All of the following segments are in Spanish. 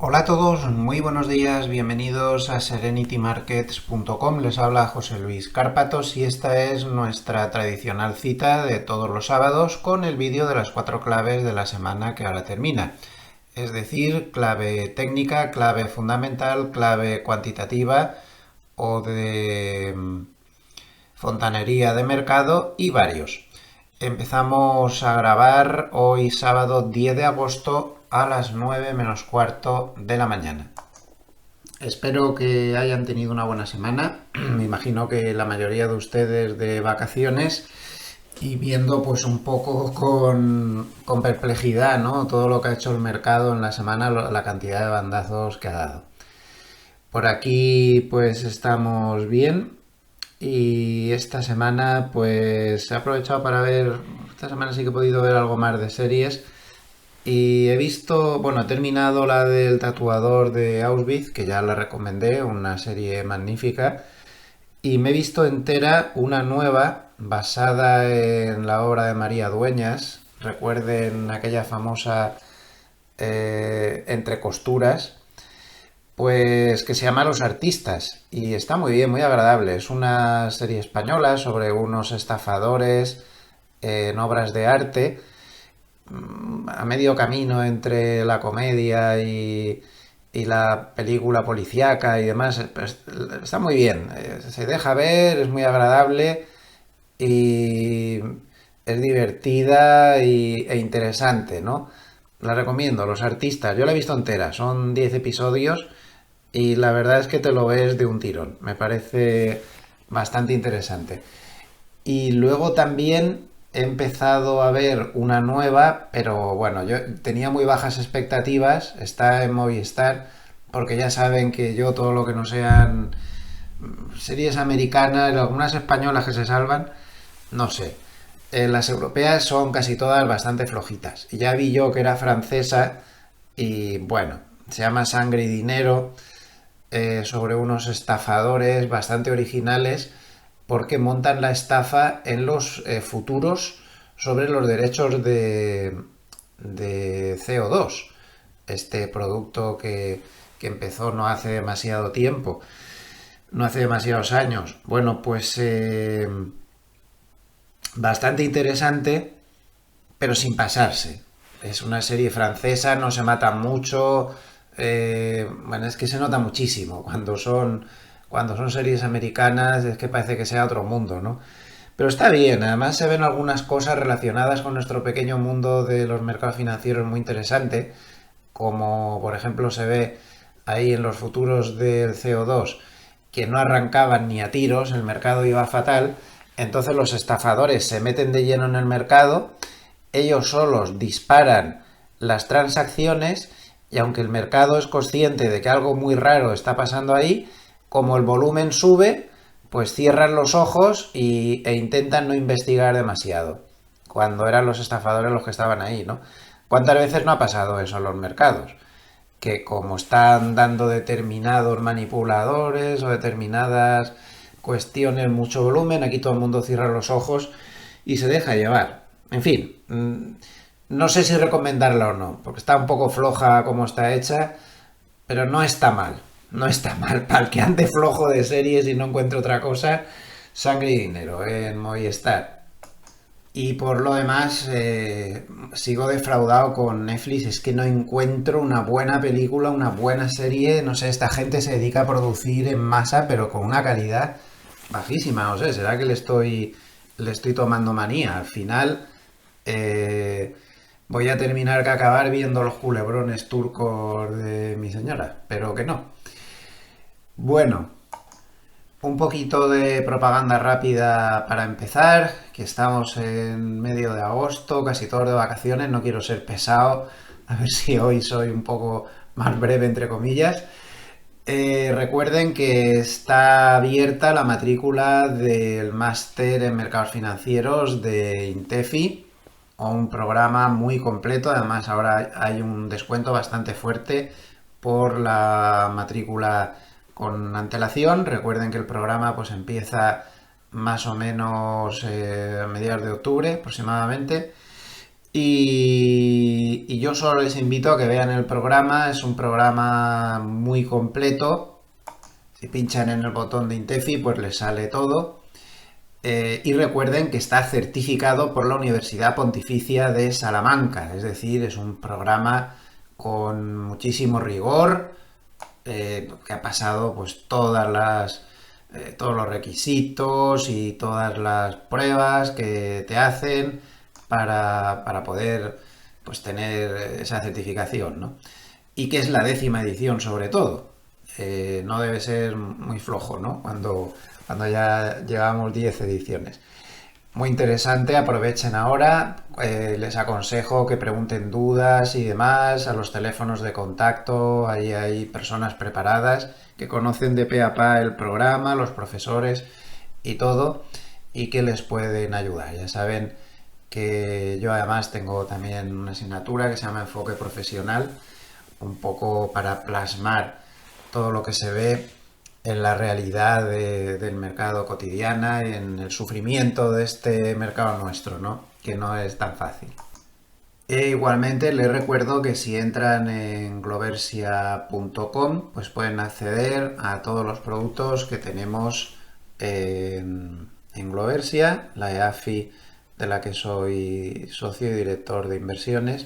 Hola a todos, muy buenos días, bienvenidos a serenitymarkets.com. Les habla José Luis Cárpatos y esta es nuestra tradicional cita de todos los sábados con el vídeo de las 4 claves de la semana que ahora termina. Es decir, clave técnica, clave fundamental, clave cuantitativa o de fontanería de mercado y varios. Empezamos a grabar hoy sábado 10 de agosto a las 9 menos cuarto de la mañana. Espero que hayan tenido una buena semana. Me imagino que la mayoría de ustedes de vacaciones y viendo pues un poco con perplejidad, ¿no? Todo lo que ha hecho el mercado en la semana, la cantidad de bandazos que ha dado. Por aquí pues estamos bien. Y esta semana pues he aprovechado para ver, esta semana sí que he podido ver algo más de series y he visto, bueno, he terminado la del tatuador de Auschwitz, que ya la recomendé, una serie magnífica, y me he visto entera una nueva basada en la obra de María Dueñas, recuerden aquella famosa Entre costuras, pues que se llama Los Artistas y está muy bien, muy agradable. Es una serie española sobre unos estafadores en obras de arte a medio camino entre la comedia y la película policíaca y demás. Pues, está muy bien, se deja ver, es muy agradable y es divertida e interesante, ¿no? La recomiendo, Los Artistas. Yo la he visto entera, son 10 episodios y la verdad es que te lo ves de un tirón. Me parece bastante interesante. Y luego también he empezado a ver una nueva, pero bueno, yo tenía muy bajas expectativas. Está en Movistar, porque ya saben que yo todo lo que no sean series americanas, algunas españolas que se salvan, no sé. Las europeas son casi todas bastante flojitas. Y ya vi yo que era francesa y bueno, se llama Sangre y Dinero, sobre unos estafadores bastante originales porque montan la estafa en los futuros sobre los derechos de CO2, este producto que empezó no hace demasiado tiempo, no hace demasiados años. Bueno, pues bastante interesante, pero sin pasarse. Es una serie francesa, no se mata mucho. Bueno, es que se nota muchísimo cuando son series americanas, es que parece que sea otro mundo, ¿no? Pero está bien, además se ven algunas cosas relacionadas con nuestro pequeño mundo de los mercados financieros muy interesante, como por ejemplo se ve ahí en los futuros del CO2 que no arrancaban ni a tiros, el mercado iba fatal, entonces los estafadores se meten de lleno en el mercado, ellos solos disparan las transacciones y aunque el mercado es consciente de que algo muy raro está pasando ahí, como el volumen sube, pues cierran los ojos e intentan no investigar demasiado, cuando eran los estafadores los que estaban ahí, ¿no? ¿Cuántas veces no ha pasado eso en los mercados? Que como están dando determinados manipuladores o determinadas cuestiones, mucho volumen, aquí todo el mundo cierra los ojos y se deja llevar. En fin, no sé si recomendarla o no, porque está un poco floja como está hecha, pero no está mal. No está mal. Para el que ande flojo de series y no encuentre otra cosa, Sangre y Dinero en Movistar. Y por lo demás, sigo defraudado con Netflix. Es que no encuentro una buena película, una buena serie. No sé, esta gente se dedica a producir en masa, pero con una calidad bajísima. No sé, será que le estoy tomando manía. Al final, voy a terminar que acabar viendo los culebrones turcos de mi señora. Pero que no. Bueno, un poquito de propaganda rápida para empezar, que estamos en medio de agosto, casi todos de vacaciones, no quiero ser pesado, a ver si hoy soy un poco más breve entre comillas. Recuerden que está abierta la matrícula del máster en mercados financieros de Intefi, un programa muy completo, además ahora hay un descuento bastante fuerte por la matrícula con antelación. Recuerden que el programa pues empieza más o menos a mediados de octubre aproximadamente Y yo solo les invito a que vean el programa. Es un programa muy completo. Si pinchan en el botón de Intefi, pues les sale todo. Y recuerden que está certificado por la Universidad Pontificia de Salamanca. Es decir, es un programa con muchísimo rigor, que ha pasado pues todos los requisitos y todas las pruebas que te hacen para poder pues tener esa certificación, ¿no? Y que es la 10ª edición sobre todo. No debe ser muy flojo, ¿no? Cuando ya llevamos 10 ediciones. Muy interesante, aprovechen ahora, les aconsejo que pregunten dudas y demás a los teléfonos de contacto, ahí hay personas preparadas que conocen de pe a pa el programa, los profesores y todo, y que les pueden ayudar. Ya saben que yo además tengo también una asignatura que se llama Enfoque Profesional, un poco para plasmar todo lo que se ve en la realidad del mercado cotidiana y en el sufrimiento de este mercado nuestro, ¿no? Que no es tan fácil. E igualmente les recuerdo que si entran en gloversia.com pues pueden acceder a todos los productos que tenemos en Gloversia, la EAFI de la que soy socio y director de inversiones,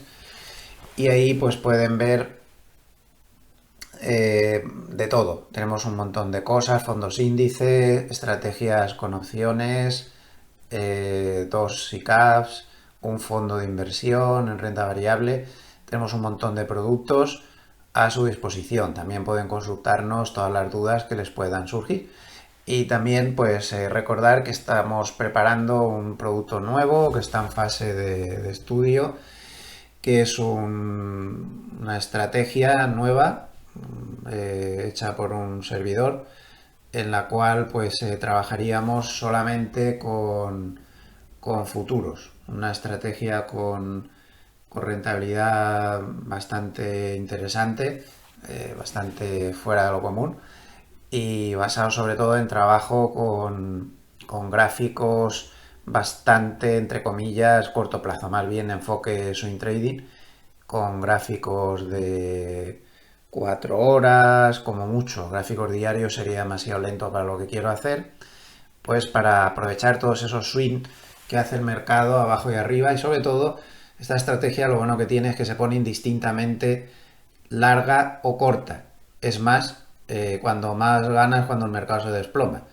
y ahí pues pueden ver de todo. Tenemos un montón de cosas, fondos índice, estrategias con opciones, dos SICAVs, un fondo de inversión en renta variable. Tenemos un montón de productos a su disposición. También pueden consultarnos todas las dudas que les puedan surgir. Y también pues recordar que estamos preparando un producto nuevo que está en fase de estudio, que es una estrategia nueva hecha por un servidor, en la cual pues trabajaríamos solamente con futuros, una estrategia con rentabilidad bastante interesante, bastante fuera de lo común, y basado sobre todo en trabajo con gráficos bastante, entre comillas, corto plazo, más bien enfoque swing trading, con gráficos de 4 horas, como mucho. Gráficos diarios sería demasiado lento para lo que quiero hacer, pues para aprovechar todos esos swings que hace el mercado abajo y arriba. Y sobre todo, esta estrategia lo bueno que tiene es que se pone indistintamente larga o corta. Es más, cuando más ganas cuando el mercado se desploma,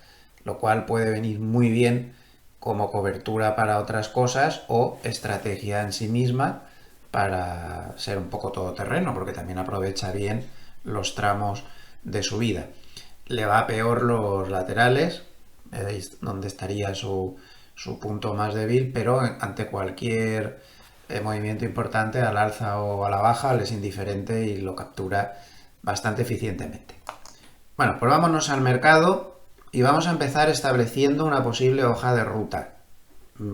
lo cual puede venir muy bien como cobertura para otras cosas o estrategia en sí misma para ser un poco todoterreno, porque también aprovecha bien los tramos de subida. Le va peor los laterales, veis donde estaría su punto más débil, pero ante cualquier movimiento importante al alza o a la baja le es indiferente y lo captura bastante eficientemente. Bueno, pues vámonos al mercado y vamos a empezar estableciendo una posible hoja de ruta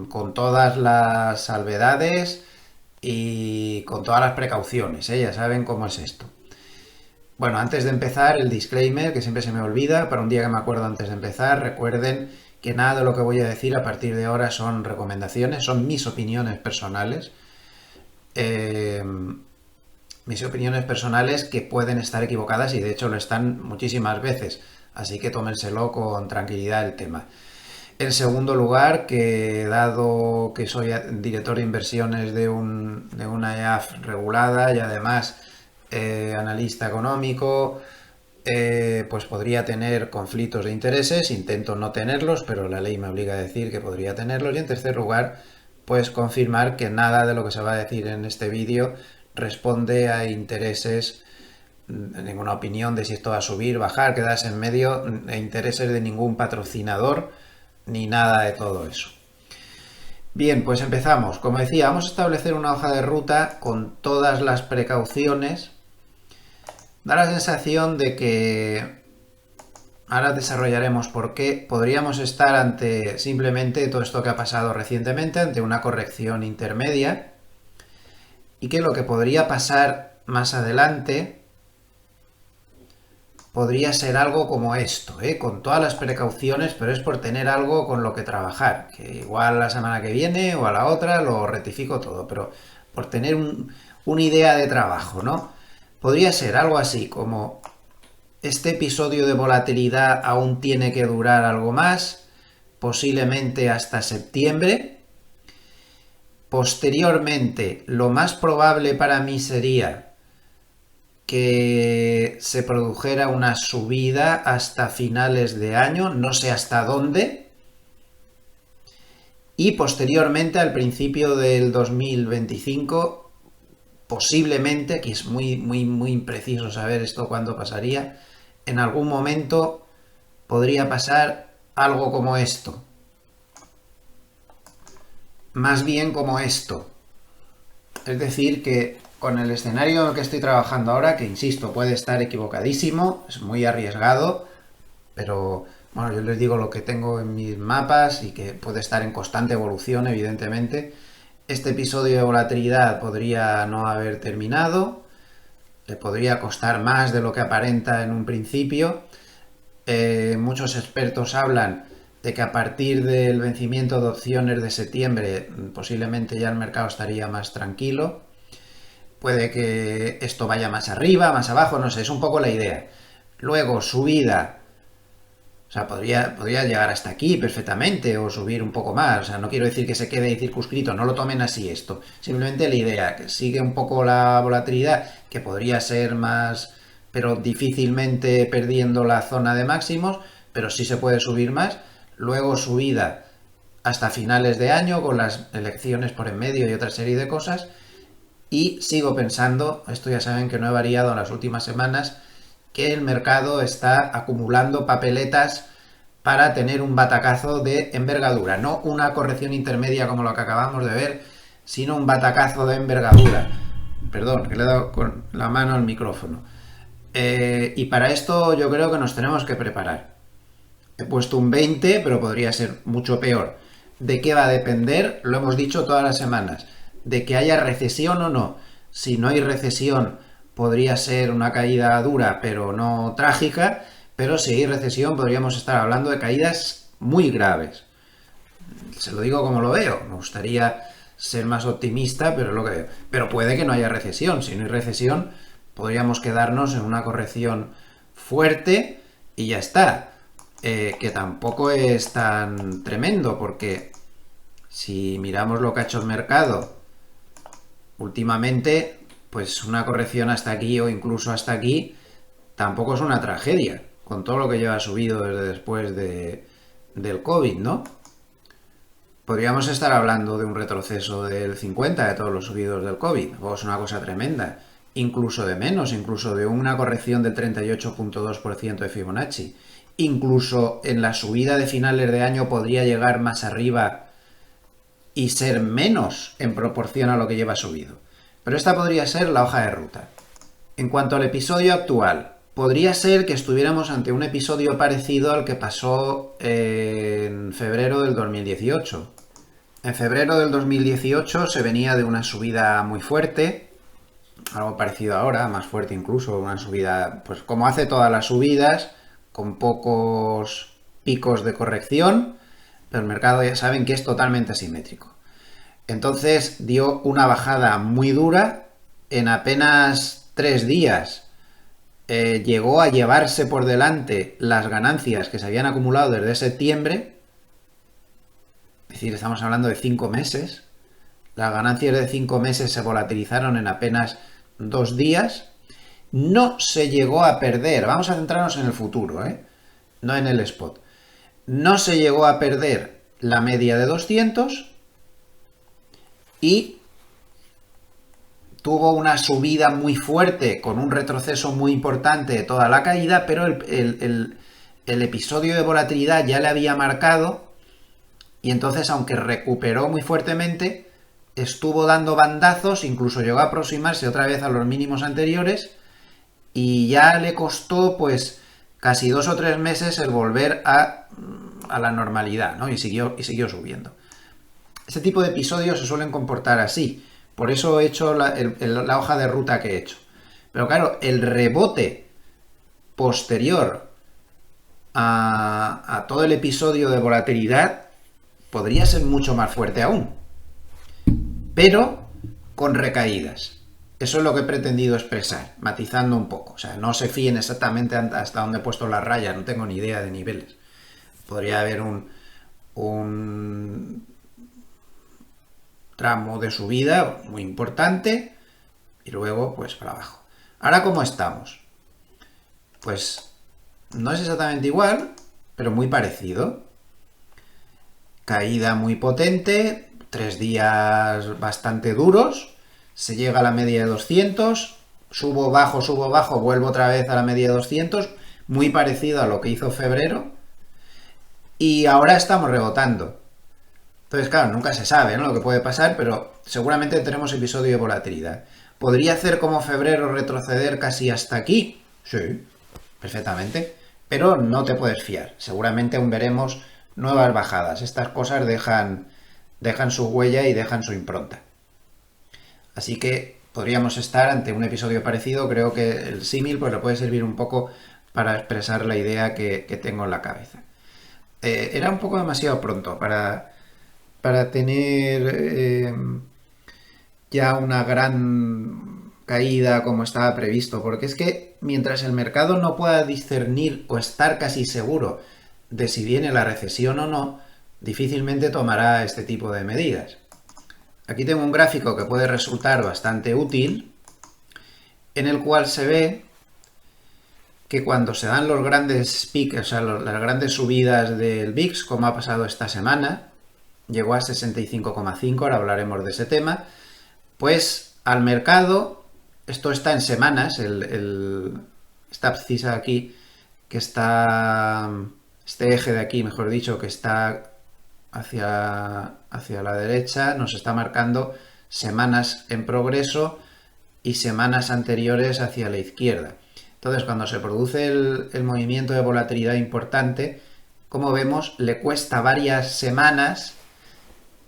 con todas las salvedades y con todas las precauciones, ya saben cómo es esto. Bueno, antes de empezar, el disclaimer, que siempre se me olvida, para un día que me acuerdo antes de empezar, recuerden que nada de lo que voy a decir a partir de ahora son recomendaciones, son mis opiniones personales. Mis opiniones personales que pueden estar equivocadas y de hecho lo están muchísimas veces, así que tómenselo con tranquilidad el tema. En segundo lugar, que dado que soy director de inversiones de una EAF regulada y además analista económico, pues podría tener conflictos de intereses. Intento no tenerlos, pero la ley me obliga a decir que podría tenerlos. Y en tercer lugar, pues confirmar que nada de lo que se va a decir en este vídeo responde a intereses, ninguna opinión de si esto va a subir, bajar, quedarse en medio, e intereses de ningún patrocinador ni nada de todo eso. Bien, pues empezamos. Como decía, vamos a establecer una hoja de ruta con todas las precauciones. Da la sensación de que ahora desarrollaremos por qué podríamos estar ante simplemente todo esto que ha pasado recientemente, ante una corrección intermedia, y que lo que podría pasar más adelante podría ser algo como esto, con todas las precauciones, pero es por tener algo con lo que trabajar, que igual la semana que viene o a la otra lo rectifico todo, pero por tener una idea de trabajo, ¿no? Podría ser algo así como: este episodio de volatilidad aún tiene que durar algo más, posiblemente hasta septiembre. Posteriormente, lo más probable para mí sería que se produjera una subida hasta finales de año, no sé hasta dónde, y posteriormente, al principio del 2025, posiblemente, que es muy impreciso saber esto cuándo pasaría, en algún momento podría pasar algo como esto. Más bien como esto. Es decir, que con el escenario en el que estoy trabajando ahora, que insisto, puede estar equivocadísimo, es muy arriesgado, pero bueno, yo les digo lo que tengo en mis mapas y que puede estar en constante evolución, evidentemente. Este episodio de volatilidad podría no haber terminado, le podría costar más de lo que aparenta en un principio. Muchos expertos hablan de que a partir del vencimiento de opciones de septiembre posiblemente ya el mercado estaría más tranquilo. Puede que esto vaya más arriba, más abajo, no sé, es un poco la idea. Luego, subida. O sea, podría llegar hasta aquí perfectamente o subir un poco más. O sea, no quiero decir que se quede ahí circunscrito, no lo tomen así esto. Simplemente la idea, que sigue un poco la volatilidad, que podría ser más, pero difícilmente perdiendo la zona de máximos, pero sí se puede subir más. Luego subida hasta finales de año con las elecciones por en medio y otra serie de cosas. Y sigo pensando, esto ya saben que no he variado en las últimas semanas, que el mercado está acumulando papeletas para tener un batacazo de envergadura. No una corrección intermedia como lo que acabamos de ver, sino un batacazo de envergadura. Perdón, que le he dado con la mano al micrófono. Y para esto yo creo que nos tenemos que preparar. He puesto un 20, pero podría ser mucho peor. ¿De qué va a depender? Lo hemos dicho todas las semanas. De que haya recesión o no. Si no hay recesión, podría ser una caída dura, pero no trágica. Pero si hay recesión, podríamos estar hablando de caídas muy graves. Se lo digo como lo veo. Me gustaría ser más optimista, pero es lo que veo. Pero puede que no haya recesión. Si no hay recesión, podríamos quedarnos en una corrección fuerte y ya está. Que tampoco es tan tremendo, porque si miramos lo que ha hecho el mercado últimamente, pues una corrección hasta aquí o incluso hasta aquí tampoco es una tragedia, con todo lo que lleva subido desde después del COVID, ¿no? Podríamos estar hablando de un retroceso del 50% de todos los subidos del COVID, o es una cosa tremenda, incluso de menos, incluso de una corrección del 38.2% de Fibonacci. Incluso en la subida de finales de año podría llegar más arriba y ser menos en proporción a lo que lleva subido. Pero esta podría ser la hoja de ruta. En cuanto al episodio actual, podría ser que estuviéramos ante un episodio parecido al que pasó en febrero del 2018. En febrero del 2018 se venía de una subida muy fuerte, algo parecido ahora, más fuerte incluso, una subida, pues como hace todas las subidas, con pocos picos de corrección, pero el mercado ya saben que es totalmente asimétrico. Entonces dio una bajada muy dura en apenas 3 días. Llegó a llevarse por delante las ganancias que se habían acumulado desde septiembre, es decir, estamos hablando de 5 meses. Las ganancias de 5 meses se volatilizaron en apenas 2 días. No se llegó a perder, vamos a centrarnos en el futuro, no en el spot. No se llegó a perder la media de 200 y tuvo una subida muy fuerte con un retroceso muy importante de toda la caída, pero el episodio de volatilidad ya le había marcado y entonces, aunque recuperó muy fuertemente, estuvo dando bandazos, incluso llegó a aproximarse otra vez a los mínimos anteriores y ya le costó pues casi 2 o 3 meses el volver a la normalidad, ¿no? Y siguió subiendo. Este tipo de episodios se suelen comportar así. Por eso he hecho la hoja de ruta que he hecho. Pero claro, el rebote posterior a todo el episodio de volatilidad podría ser mucho más fuerte aún, pero con recaídas. Eso es lo que he pretendido expresar, matizando un poco. O sea, no se fíen exactamente hasta dónde he puesto la raya, no tengo ni idea de niveles. Podría haber un tramo de subida muy importante y luego pues para abajo. Ahora, ¿cómo estamos? Pues no es exactamente igual, pero muy parecido. Caída muy potente, 3 días bastante duros, se llega a la media de 200, subo, bajo, vuelvo otra vez a la media de 200, muy parecido a lo que hizo febrero, y ahora estamos rebotando. Entonces, claro, nunca se sabe, ¿no?, lo que puede pasar, pero seguramente tenemos episodio de volatilidad. ¿Podría hacer como febrero retroceder casi hasta aquí? Sí, perfectamente, pero no te puedes fiar. Seguramente aún veremos nuevas bajadas. Estas cosas dejan su huella y dejan su impronta. Así que podríamos estar ante un episodio parecido. Creo que el símil pues le puede servir un poco para expresar la idea que tengo en la cabeza. Era un poco demasiado pronto para tener ya una gran caída como estaba previsto, porque es que mientras el mercado no pueda discernir o estar casi seguro de si viene la recesión o no, difícilmente tomará este tipo de medidas. Aquí tengo un gráfico que puede resultar bastante útil, en el cual se ve que cuando se dan los grandes peaks, o sea, las grandes subidas del VIX, como ha pasado esta semana, llegó a 65,5, ahora hablaremos de ese tema, pues al mercado, esto está en semanas, esta abscisa aquí, que está, este eje de aquí, mejor dicho, que está hacia la derecha, nos está marcando semanas en progreso y semanas anteriores hacia la izquierda. Entonces, cuando se produce el movimiento de volatilidad importante, como vemos, le cuesta varias semanas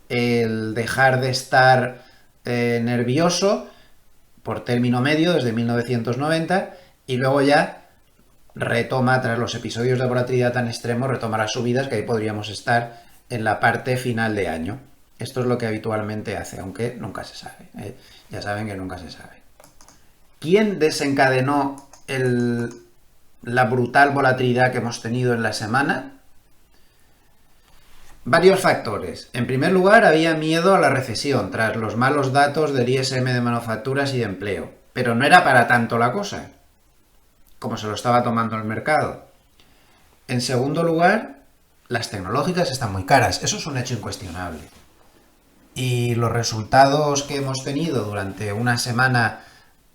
el dejar de estar nervioso por término medio desde 1990 y luego ya retoma, tras los episodios de volatilidad tan extremos, retoma las subidas, que ahí podríamos estar en la parte final de año. Esto es lo que habitualmente hace, aunque nunca se sabe. Ya saben que nunca se sabe. ¿Quién desencadenó la brutal volatilidad que hemos tenido en la semana? Varios factores. En primer lugar, había miedo a la recesión tras los malos datos del ISM de manufacturas y de empleo. Pero no era para tanto la cosa, como se lo estaba tomando el mercado. En segundo lugar, las tecnológicas están muy caras. Eso es un hecho incuestionable. Y los resultados que hemos tenido durante una semana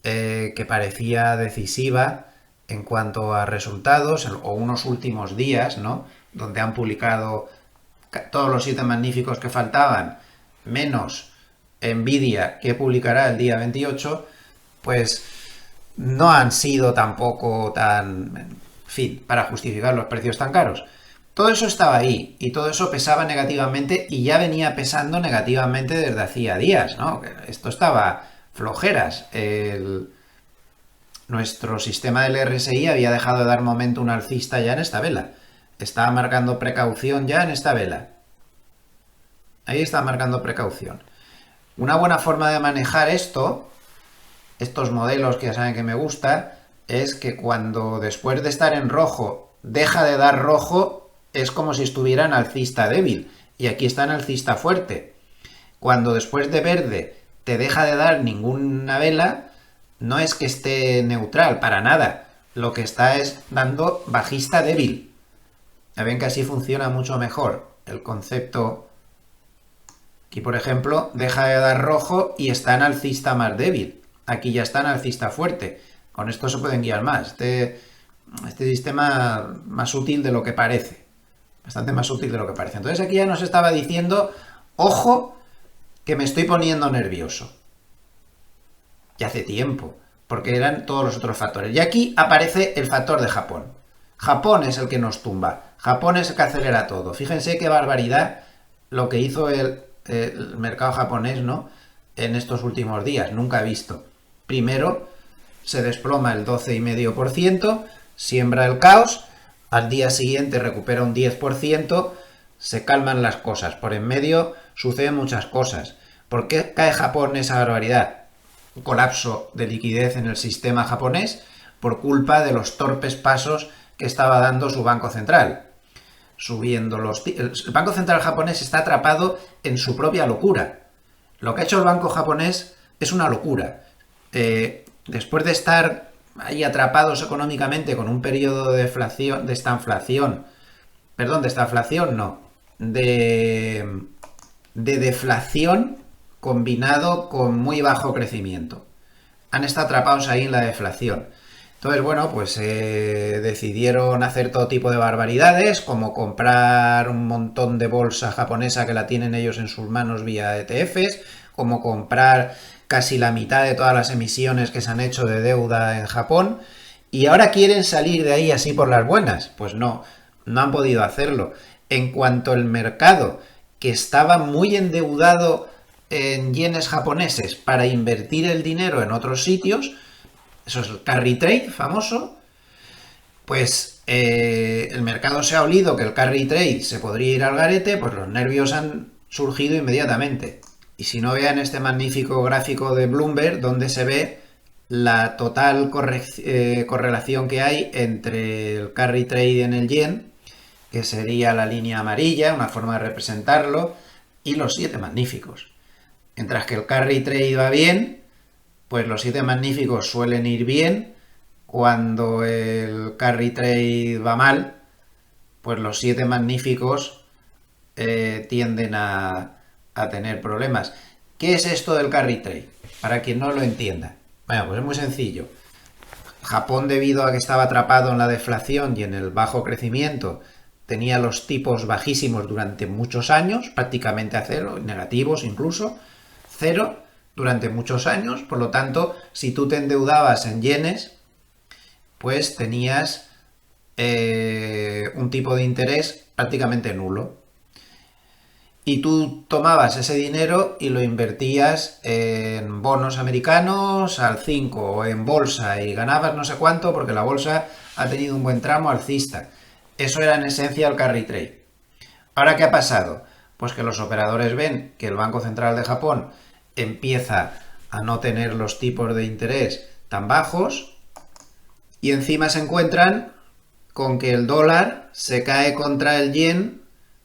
que parecía decisiva en cuanto a resultados, o unos últimos días, ¿no?, donde han publicado todos los 7 magníficos que faltaban, menos Nvidia, que publicará el día 28, pues no han sido tampoco tan, en fin, para justificar los precios tan caros. Todo eso estaba ahí y todo eso pesaba negativamente y ya venía pesando negativamente desde hacía días, ¿no? Esto estaba flojeras. Nuestro sistema del RSI había dejado de dar momentum alcista ya en esta vela. Estaba marcando precaución ya en esta vela. Ahí está marcando precaución. Una buena forma de manejar estos modelos que ya saben que me gusta, es que cuando después de estar en rojo deja de dar rojo, es como si estuviera en alcista débil. Y aquí está en alcista fuerte. Cuando después de verde te deja de dar ninguna vela, no es que esté neutral, para nada. Lo que está es dando bajista débil. Ya ven que así funciona mucho mejor el concepto. Aquí, por ejemplo, deja de dar rojo y está en alcista más débil. Aquí ya está en alcista fuerte. Con esto se pueden guiar más. Este sistema más útil de lo que parece. Bastante más útil de lo que parece. Entonces aquí ya nos estaba diciendo, ojo, que me estoy poniendo nervioso. Ya hace tiempo, porque eran todos los otros factores. Y aquí aparece el factor de Japón. Japón es el que nos tumba. Japón es el que acelera todo. Fíjense qué barbaridad lo que hizo el mercado japonés, ¿no?, en estos últimos días. Nunca he visto. Primero se desploma el 12,5%, siembra el caos, al día siguiente recupera un 10%, se calman las cosas. Por en medio suceden muchas cosas. ¿Por qué cae Japón esa barbaridad? Un colapso de liquidez en el sistema japonés por culpa de los torpes pasos que estaba dando su Banco Central. El Banco Central japonés está atrapado en su propia locura. Lo que ha hecho el banco japonés es una locura. Después de estar ahí atrapados económicamente con un periodo de deflación combinado con muy bajo crecimiento. Han estado atrapados ahí en la deflación. Entonces, bueno, pues decidieron hacer todo tipo de barbaridades, como comprar un montón de bolsa japonesa que la tienen ellos en sus manos vía ETFs, como comprar casi la mitad de todas las emisiones que se han hecho de deuda en Japón, y ahora quieren salir de ahí así por las buenas. Pues no han podido hacerlo. En cuanto al mercado, que estaba muy endeudado en yenes japoneses para invertir el dinero en otros sitios, eso es el carry trade famoso, pues el mercado se ha olido que el carry trade se podría ir al garete, pues los nervios han surgido inmediatamente. Y si no, vean este magnífico gráfico de Bloomberg donde se ve la total correlación que hay entre el carry trade en el yen, que sería la línea amarilla, una forma de representarlo, y los 7 magníficos. Mientras que el carry trade va bien, pues los 7 magníficos suelen ir bien. Cuando el carry trade va mal, pues los 7 magníficos tienden a tener problemas. ¿Qué es esto del carry trade? Para quien no lo entienda. Bueno, pues es muy sencillo. Japón, debido a que estaba atrapado en la deflación y en el bajo crecimiento, tenía los tipos bajísimos durante muchos años, prácticamente a cero, negativos incluso, cero durante muchos años. Por lo tanto, si tú te endeudabas en yenes, pues tenías un tipo de interés prácticamente nulo. Y tú tomabas ese dinero y lo invertías en bonos americanos al 5 o en bolsa y ganabas no sé cuánto porque la bolsa ha tenido un buen tramo alcista. Eso era en esencia el carry trade. ¿Ahora qué ha pasado? Pues que los operadores ven que el Banco Central de Japón empieza a no tener los tipos de interés tan bajos y encima se encuentran con que el dólar se cae contra el yen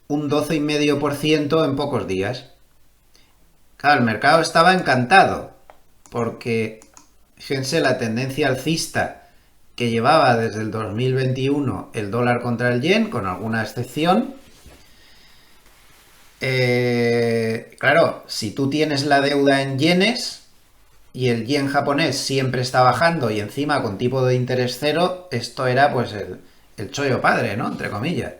un 12,5% en pocos días. Claro, el mercado estaba encantado porque, fíjense, la tendencia alcista que llevaba desde el 2021 el dólar contra el yen, con alguna excepción. Claro, si tú tienes la deuda en yenes y el yen japonés siempre está bajando y encima con tipo de interés cero, esto era pues el chollo padre, ¿no? Entre comillas,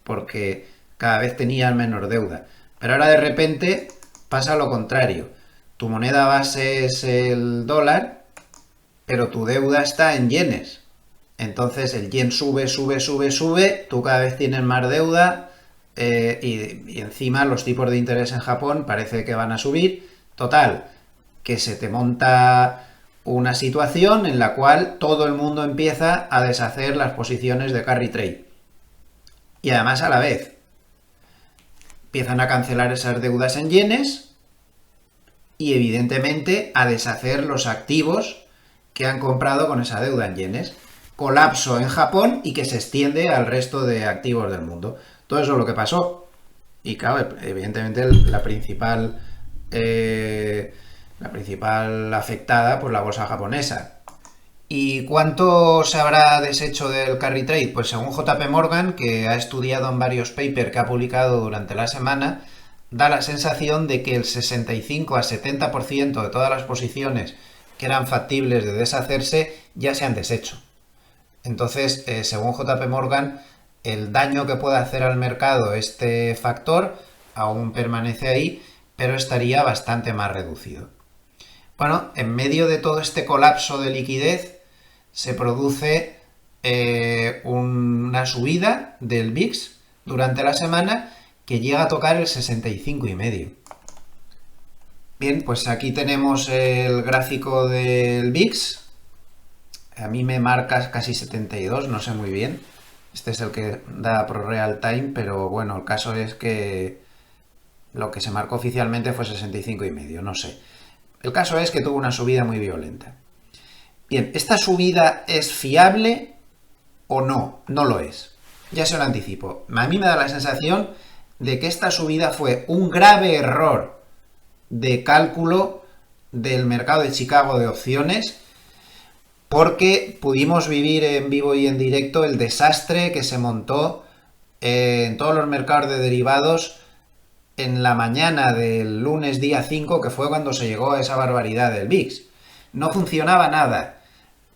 porque cada vez tenían menos deuda. Pero ahora de repente pasa lo contrario. Tu moneda base es el dólar, pero tu deuda está en yenes. Entonces el yen sube, tú cada vez tienes más deuda y encima los tipos de interés en Japón parece que van a subir. Total, que se te monta una situación en la cual todo el mundo empieza a deshacer las posiciones de carry trade. Y además a la vez empiezan a cancelar esas deudas en yenes y evidentemente a deshacer los activos que han comprado con esa deuda en yenes. Colapso en Japón y que se extiende al resto de activos del mundo. Todo eso es lo que pasó. Y claro, evidentemente la principal afectada, pues la bolsa japonesa. ¿Y cuánto se habrá deshecho del carry trade? Pues según JP Morgan, que ha estudiado en varios papers que ha publicado durante la semana, da la sensación de que el 65 a 70% de todas las posiciones que eran factibles de deshacerse ya se han deshecho. Entonces, según JP Morgan, el daño que puede hacer al mercado este factor aún permanece ahí, pero estaría bastante más reducido. Bueno, en medio de todo este colapso de liquidez se produce una subida del VIX durante la semana que llega a tocar el 65,5. Bien, pues aquí tenemos el gráfico del VIX. A mí me marca casi 72, no sé muy bien. Este es el que da Pro Real Time, pero bueno, el caso es que lo que se marcó oficialmente fue 65,5, no sé. El caso es que tuvo una subida muy violenta. Bien, ¿esta subida es fiable o no? No lo es. Ya se lo anticipo. A mí me da la sensación de que esta subida fue un grave error de cálculo del mercado de Chicago de opciones, porque pudimos vivir en vivo y en directo el desastre que se montó en todos los mercados de derivados en la mañana del lunes día 5, que fue cuando se llegó a esa barbaridad del VIX. No funcionaba nada.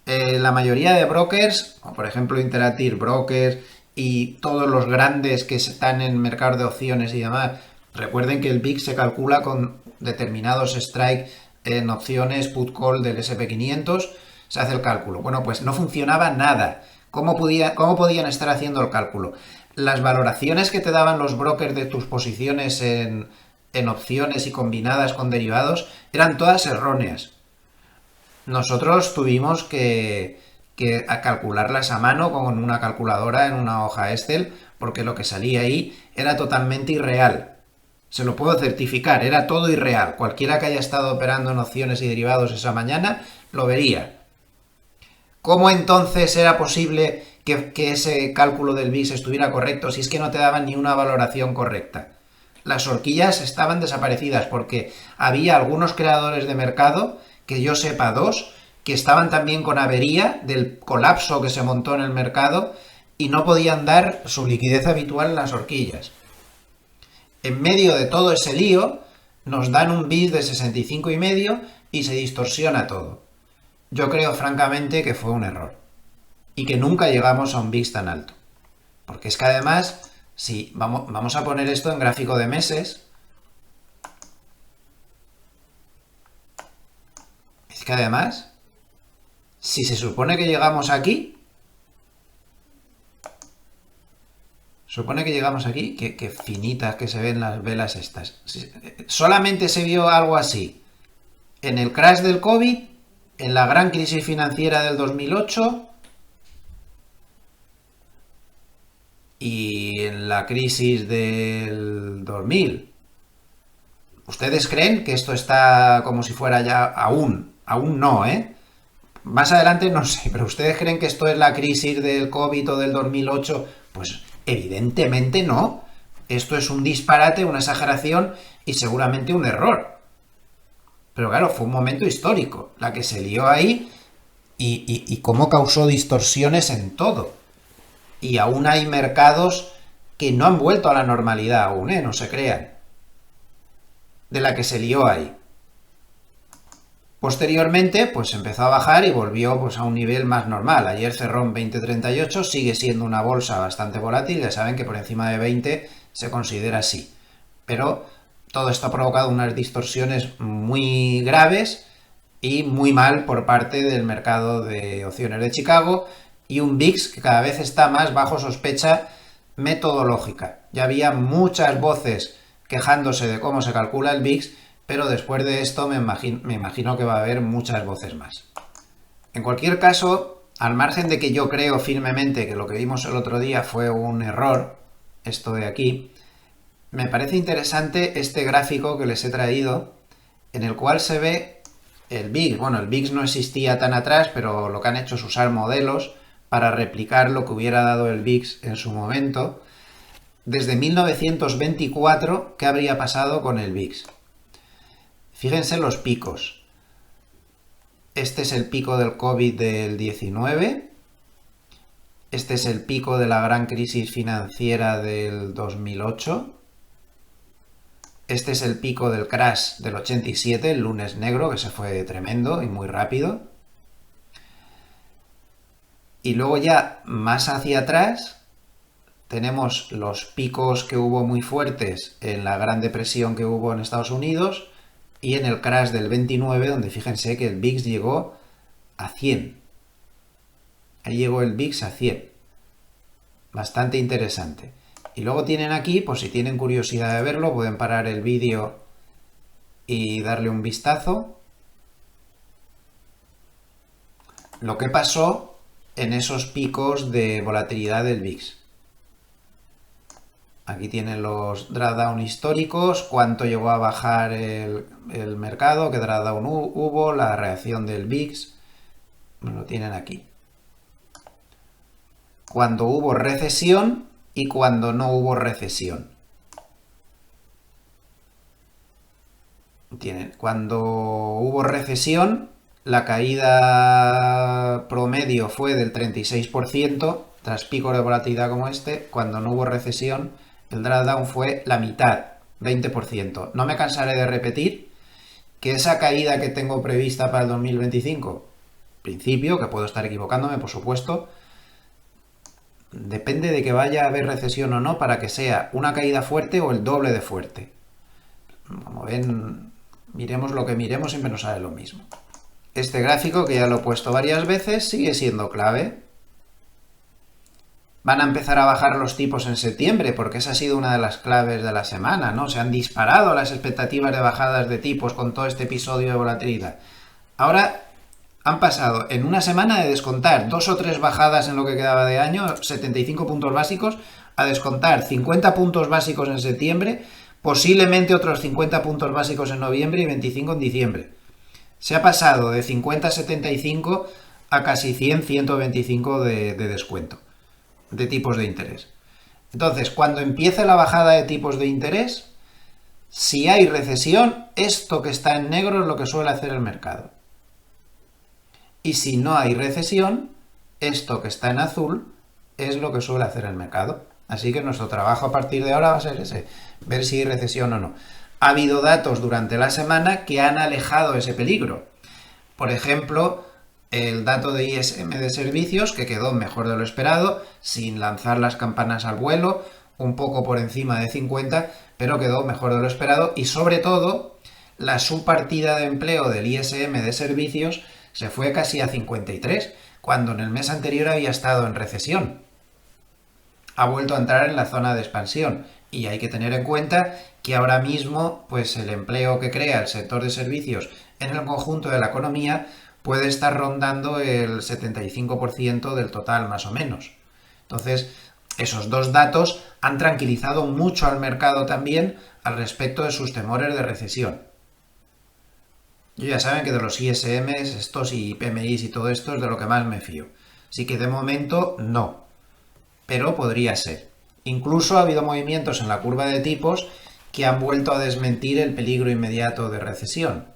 La mayoría de brokers, por ejemplo Interactive Brokers y todos los grandes que están en mercados de opciones y demás, recuerden que el VIX se calcula con determinados strikes en opciones put call del SP500, se hace el cálculo. Bueno, pues no funcionaba nada. ¿Cómo podían estar haciendo el cálculo? Las valoraciones que te daban los brokers de tus posiciones en opciones y combinadas con derivados eran todas erróneas. Nosotros tuvimos que calcularlas a mano con una calculadora en una hoja Excel, porque lo que salía ahí era totalmente irreal. Se lo puedo certificar, era todo irreal. Cualquiera que haya estado operando en opciones y derivados esa mañana lo vería. ¿Cómo entonces era posible que ese cálculo del VIX estuviera correcto si es que no te daban ni una valoración correcta? Las horquillas estaban desaparecidas porque había algunos creadores de mercado, que yo sepa 2, que estaban también con avería del colapso que se montó en el mercado y no podían dar su liquidez habitual en las horquillas. En medio de todo ese lío, nos dan un VIX de 65,5 y se distorsiona todo. Yo creo francamente que fue un error y que nunca llegamos a un VIX tan alto. Porque es que además, si vamos a poner esto en gráfico de meses, es que además, si se supone que llegamos aquí, que finitas que se ven las velas estas. Solamente se vio algo así en el crash del COVID, en la gran crisis financiera del 2008 y en la crisis del 2000. ¿Ustedes creen que esto está como si fuera ya aún no, Más adelante no sé, pero ¿ustedes creen que esto es la crisis del COVID o del 2008? Pues evidentemente no. Esto es un disparate, una exageración y seguramente un error. Pero claro, fue un momento histórico, la que se lió ahí y cómo causó distorsiones en todo. Y aún hay mercados que no han vuelto a la normalidad aún, no se crean. De la que se lió ahí. Posteriormente, pues empezó a bajar y volvió pues a un nivel más normal. Ayer cerró en 20,38, sigue siendo una bolsa bastante volátil, ya saben que por encima de 20 se considera así. Pero todo esto ha provocado unas distorsiones muy graves y muy mal por parte del mercado de opciones de Chicago y un VIX que cada vez está más bajo sospecha metodológica. Ya había muchas voces quejándose de cómo se calcula el VIX, pero después de esto me imagino que va a haber muchas voces más. En cualquier caso, al margen de que yo creo firmemente que lo que vimos el otro día fue un error, esto de aquí, me parece interesante este gráfico que les he traído, en el cual se ve el VIX. Bueno, el VIX no existía tan atrás, pero lo que han hecho es usar modelos para replicar lo que hubiera dado el VIX en su momento. Desde 1924, ¿qué habría pasado con el VIX? Fíjense los picos. Este es el pico del COVID del 19. Este es el pico de la gran crisis financiera del 2008. Este es el pico del crash del 87, el lunes negro, que se fue tremendo y muy rápido. Y luego ya más hacia atrás tenemos los picos que hubo muy fuertes en la Gran Depresión que hubo en Estados Unidos y en el crash del 29, donde fíjense que el VIX llegó a 100. Ahí llegó el VIX a 100. Bastante interesante. Y luego tienen aquí, pues si tienen curiosidad de verlo, pueden parar el vídeo y darle un vistazo. lo que pasó en esos picos de volatilidad del VIX. Aquí tienen los drawdown históricos, cuánto llegó a bajar el mercado, qué drawdown hubo, la reacción del VIX. Lo tienen aquí. Cuando hubo recesión y cuando no hubo recesión. Tienen. Cuando hubo recesión, la caída promedio fue del 36%, tras picos de volatilidad como este. Cuando no hubo recesión, el drawdown fue la mitad, 20%. No me cansaré de repetir que esa caída que tengo prevista para el 2025, principio, que puedo estar equivocándome, por supuesto, depende de que vaya a haber recesión o no para que sea una caída fuerte o el doble de fuerte. Como ven, miremos lo que miremos, siempre nos sale lo mismo. Este gráfico, que ya lo he puesto varias veces, sigue siendo clave. Van a empezar a bajar los tipos en septiembre, porque esa ha sido una de las claves de la semana, ¿no? Se han disparado las expectativas de bajadas de tipos con todo este episodio de volatilidad. Ahora han pasado en una semana de descontar 2 o 3 bajadas en lo que quedaba de año, 75 puntos básicos, a descontar 50 puntos básicos en septiembre, posiblemente otros 50 puntos básicos en noviembre y 25 en diciembre. Se ha pasado de 50 a 75 a casi 100, 125 de descuento de tipos de interés. Entonces, cuando empiece la bajada de tipos de interés, si hay recesión, esto que está en negro es lo que suele hacer el mercado. Y si no hay recesión, esto que está en azul es lo que suele hacer el mercado. Así que nuestro trabajo a partir de ahora va a ser ese, ver si hay recesión o no. Ha habido datos durante la semana que han alejado ese peligro. Por ejemplo, el dato de ISM de servicios, que quedó mejor de lo esperado, sin lanzar las campanas al vuelo, un poco por encima de 50, pero quedó mejor de lo esperado. Y sobre todo, la subpartida de empleo del ISM de servicios se fue casi a 53, cuando en el mes anterior había estado en recesión. Ha vuelto a entrar en la zona de expansión. Y hay que tener en cuenta que ahora mismo, pues el empleo que crea el sector de servicios en el conjunto de la economía puede estar rondando el 75% del total, más o menos. Entonces, esos dos datos han tranquilizado mucho al mercado también al respecto de sus temores de recesión. Yo ya saben que de los ISMs, estos y PMIs y todo esto es de lo que más me fío. Así que de momento no, pero podría ser. Incluso ha habido movimientos en la curva de tipos que han vuelto a desmentir el peligro inmediato de recesión.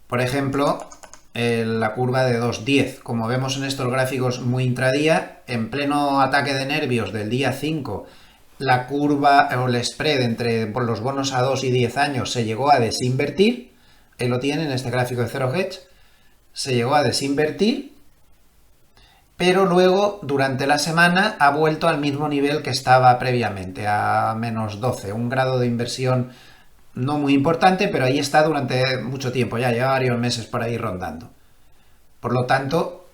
Por ejemplo, la curva de 2.10. Como vemos en estos gráficos muy intradía, en pleno ataque de nervios del día 5, la curva o el spread entre los bonos a 2 y 10 años se llegó a desinvertir. Ahí lo tienen en este gráfico de Zero Hedge. Se llegó a desinvertir, pero luego, durante la semana, ha vuelto al mismo nivel que estaba previamente, a menos 12. Un grado de inversión no muy importante, pero ahí está durante mucho tiempo, ya lleva varios meses por ahí rondando. Por lo tanto,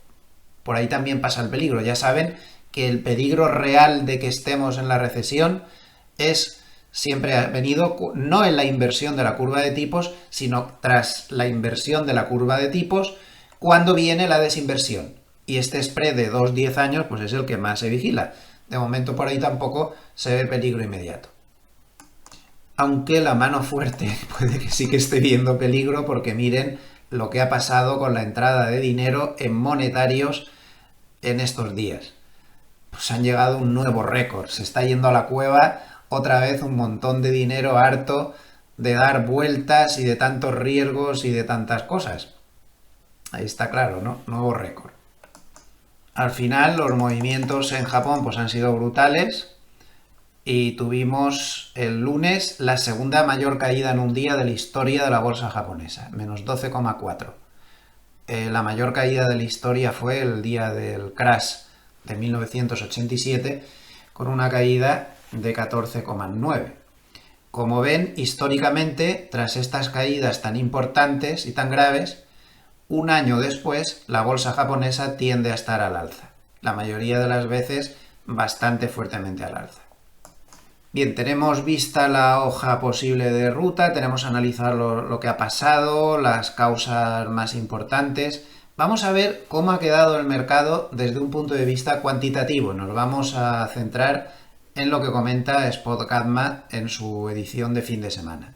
por ahí también pasa el peligro. Ya saben que el peligro real de que estemos en la recesión siempre ha venido no en la inversión de la curva de tipos, sino tras la inversión de la curva de tipos, cuando viene la desinversión. Y este spread de 2-10 años pues es el que más se vigila. De momento por ahí tampoco se ve peligro inmediato. Aunque la mano fuerte puede que sí que esté viendo peligro, porque miren lo que ha pasado con la entrada de dinero en monetarios en estos días. Pues han llegado a un nuevo récord. Se está yendo a la cueva otra vez un montón de dinero harto de dar vueltas y de tantos riesgos y de tantas cosas. Ahí está claro, ¿no? Nuevo récord. Al final los movimientos en Japón pues han sido brutales y tuvimos el lunes la segunda mayor caída en un día de la historia de la bolsa japonesa, menos 12,4. La mayor caída de la historia fue el día del crash de 1987, con una caída de 14,9. Como ven, históricamente, tras estas caídas tan importantes y tan graves, un año después, la bolsa japonesa tiende a estar al alza. La mayoría de las veces, bastante fuertemente al alza. Bien, tenemos vista la hoja posible de ruta, tenemos analizado lo que ha pasado, las causas más importantes. Vamos a ver cómo ha quedado el mercado desde un punto de vista cuantitativo. Nos vamos a centrar en lo que comenta SpotGamma en su edición de fin de semana.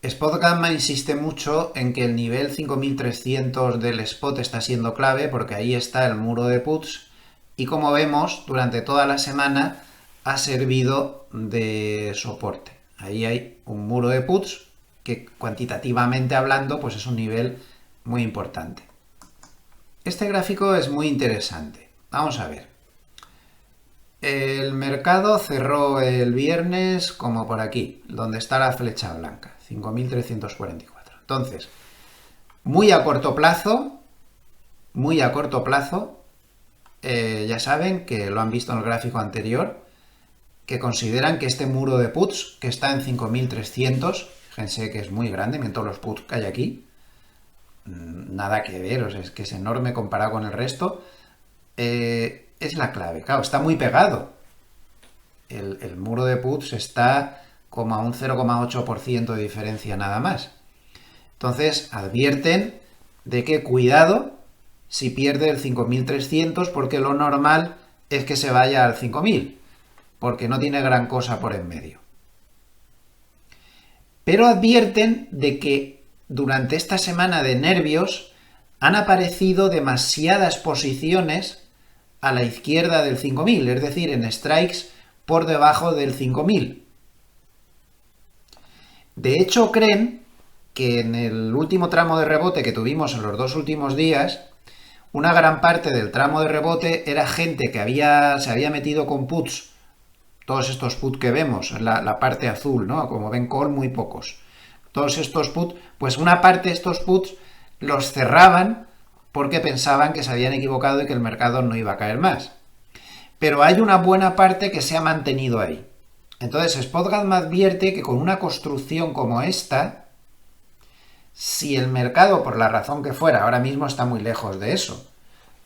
SpotGamma insiste mucho en que el nivel 5300 del spot está siendo clave porque ahí está el muro de puts y, como vemos, durante toda la semana ha servido de soporte. Ahí hay un muro de puts que, cuantitativamente hablando, pues es un nivel muy importante. Este gráfico es muy interesante. Vamos a ver. El mercado cerró el viernes como por aquí, donde está la flecha blanca, 5.344. Entonces, muy a corto plazo, ya saben que lo han visto en el gráfico anterior, que consideran que este muro de puts, que está en 5.300, fíjense que es muy grande, miren todos los puts que hay aquí, nada que ver, o sea, es que es enorme comparado con el resto, es la clave. Claro, está muy pegado. El muro de puts está como a un 0,8% de diferencia nada más. Entonces, advierten de que cuidado si pierde el 5.300 porque lo normal es que se vaya al 5.000, porque no tiene gran cosa por en medio. Pero advierten de que durante esta semana de nervios han aparecido demasiadas posiciones a la izquierda del 5.000, es decir, en strikes por debajo del 5.000. De hecho, creen que en el último tramo de rebote que tuvimos en los 2 últimos días, una gran parte del tramo de rebote era gente que se había metido con puts, todos estos puts que vemos, en la parte azul, ¿no? Como ven, call muy pocos. Todos estos puts, pues una parte de estos puts los cerraban porque pensaban que se habían equivocado y que el mercado no iba a caer más. Pero hay una buena parte que se ha mantenido ahí. Entonces, SpotGamma advierte que con una construcción como esta, si el mercado, por la razón que fuera, ahora mismo está muy lejos de eso,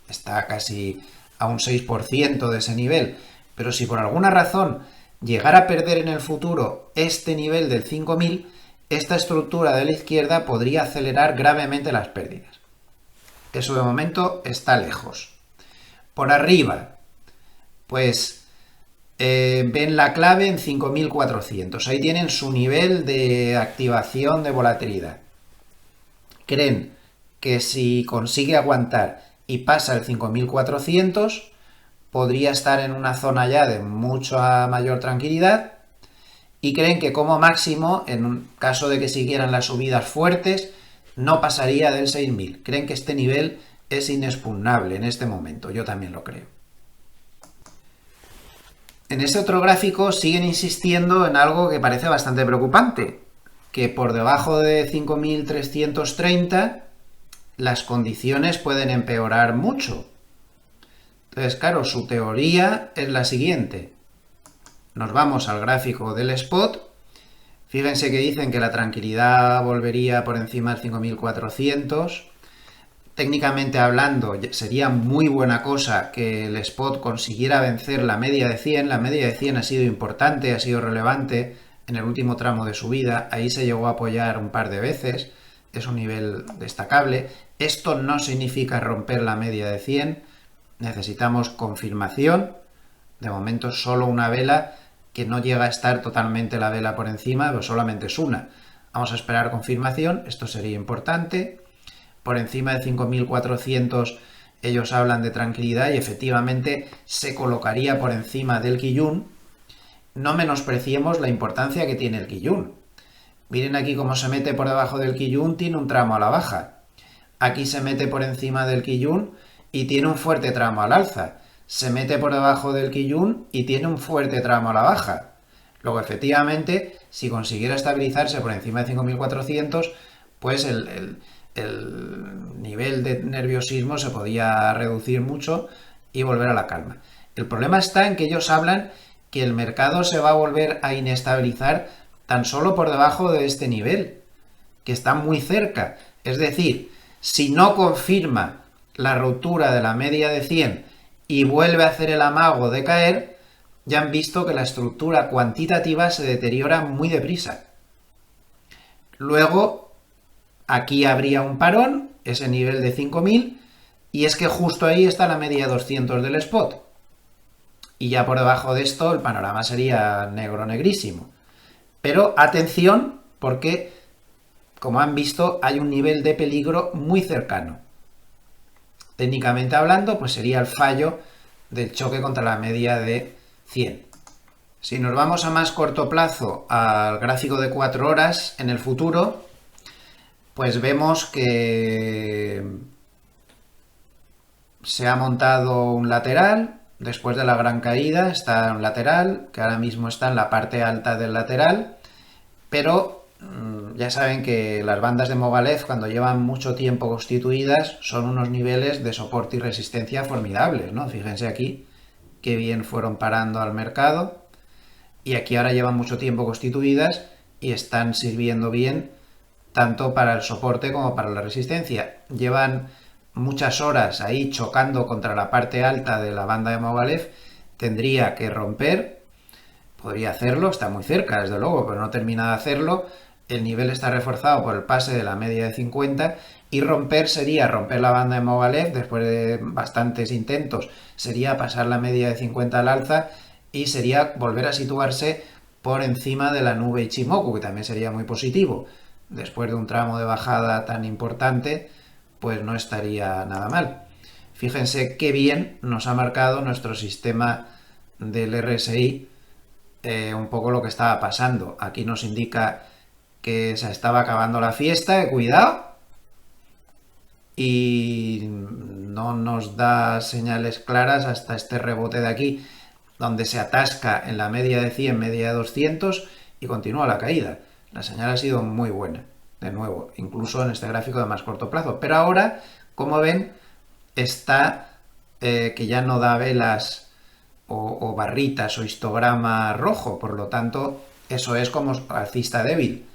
está casi a un 6% de ese nivel, pero si por alguna razón llegara a perder en el futuro este nivel del 5.000, esta estructura de la izquierda podría acelerar gravemente las pérdidas. Eso de momento está lejos. Por arriba, pues ven la clave en 5.400. Ahí tienen su nivel de activación de volatilidad. Creen que si consigue aguantar y pasa el 5.400, podría estar en una zona ya de mucha mayor tranquilidad, y creen que como máximo, en un caso de que siguieran las subidas fuertes, no pasaría del 6.000. Creen que este nivel es inexpugnable en este momento. Yo también lo creo. En este otro gráfico siguen insistiendo en algo que parece bastante preocupante, que por debajo de 5.330 las condiciones pueden empeorar mucho. Entonces, claro, su teoría es la siguiente. Nos vamos al gráfico del spot. Fíjense que dicen que la tranquilidad volvería por encima del 5.400. Técnicamente hablando, sería muy buena cosa que el spot consiguiera vencer la media de 100. La media de 100 ha sido importante, ha sido relevante en el último tramo de subida. Ahí se llegó a apoyar un par de veces. Es un nivel destacable. Esto no significa romper la media de 100. Necesitamos confirmación. De momento solo una vela, que no llega a estar totalmente la vela por encima, pero solamente es una. Vamos a esperar confirmación, esto sería importante. Por encima de 5.400 ellos hablan de tranquilidad y efectivamente se colocaría por encima del Kijun. No menospreciemos la importancia que tiene el Kijun. Miren aquí cómo se mete por debajo del Kijun, tiene un tramo a la baja. Aquí se mete por encima del Kijun y tiene un fuerte tramo al alza. Se mete por debajo del Kijun y tiene un fuerte tramo a la baja. Luego, efectivamente, si consiguiera estabilizarse por encima de 5.400, pues el nivel de nerviosismo se podía reducir mucho y volver a la calma. El problema está en que ellos hablan que el mercado se va a volver a inestabilizar tan solo por debajo de este nivel, que está muy cerca. Es decir, si no confirma la ruptura de la media de 100 y vuelve a hacer el amago de caer, ya han visto que la estructura cuantitativa se deteriora muy deprisa. Luego, aquí habría un parón ese nivel de 5.000 y es que justo ahí está la media 200 del spot. Y ya por debajo de esto el panorama sería negro negrísimo. Pero atención, porque como han visto hay un nivel de peligro muy cercano. Técnicamente hablando, pues sería el fallo del choque contra la media de 100. Si nos vamos a más corto plazo al gráfico de 4 horas en el futuro, pues vemos que se ha montado un lateral. Después de la gran caída está un lateral, que ahora mismo está en la parte alta del lateral, pero ya saben que las bandas de Mogilev, cuando llevan mucho tiempo constituidas, son unos niveles de soporte y resistencia formidables, ¿no? Fíjense aquí qué bien fueron parando al mercado, y aquí ahora llevan mucho tiempo constituidas y están sirviendo bien tanto para el soporte como para la resistencia. Llevan muchas horas ahí chocando contra la parte alta de la banda de Mogilev, tendría que romper, podría hacerlo, está muy cerca desde luego, pero no termina de hacerlo, el nivel está reforzado por el pase de la media de 50 y romper sería romper la banda de Mogilev después de bastantes intentos, sería pasar la media de 50 al alza y sería volver a situarse por encima de la nube Ichimoku, que también sería muy positivo. Después de un tramo de bajada tan importante, pues no estaría nada mal. Fíjense qué bien nos ha marcado nuestro sistema del RSI un poco lo que estaba pasando. Aquí nos indica que se estaba acabando la fiesta, cuidado, y no nos da señales claras hasta este rebote de aquí, donde se atasca en la media de 100, media de 200 y continúa la caída. La señal ha sido muy buena, de nuevo, incluso en este gráfico de más corto plazo. Pero ahora, como ven, está que ya no da velas o barritas o histograma rojo, por lo tanto, eso es como alcista débil.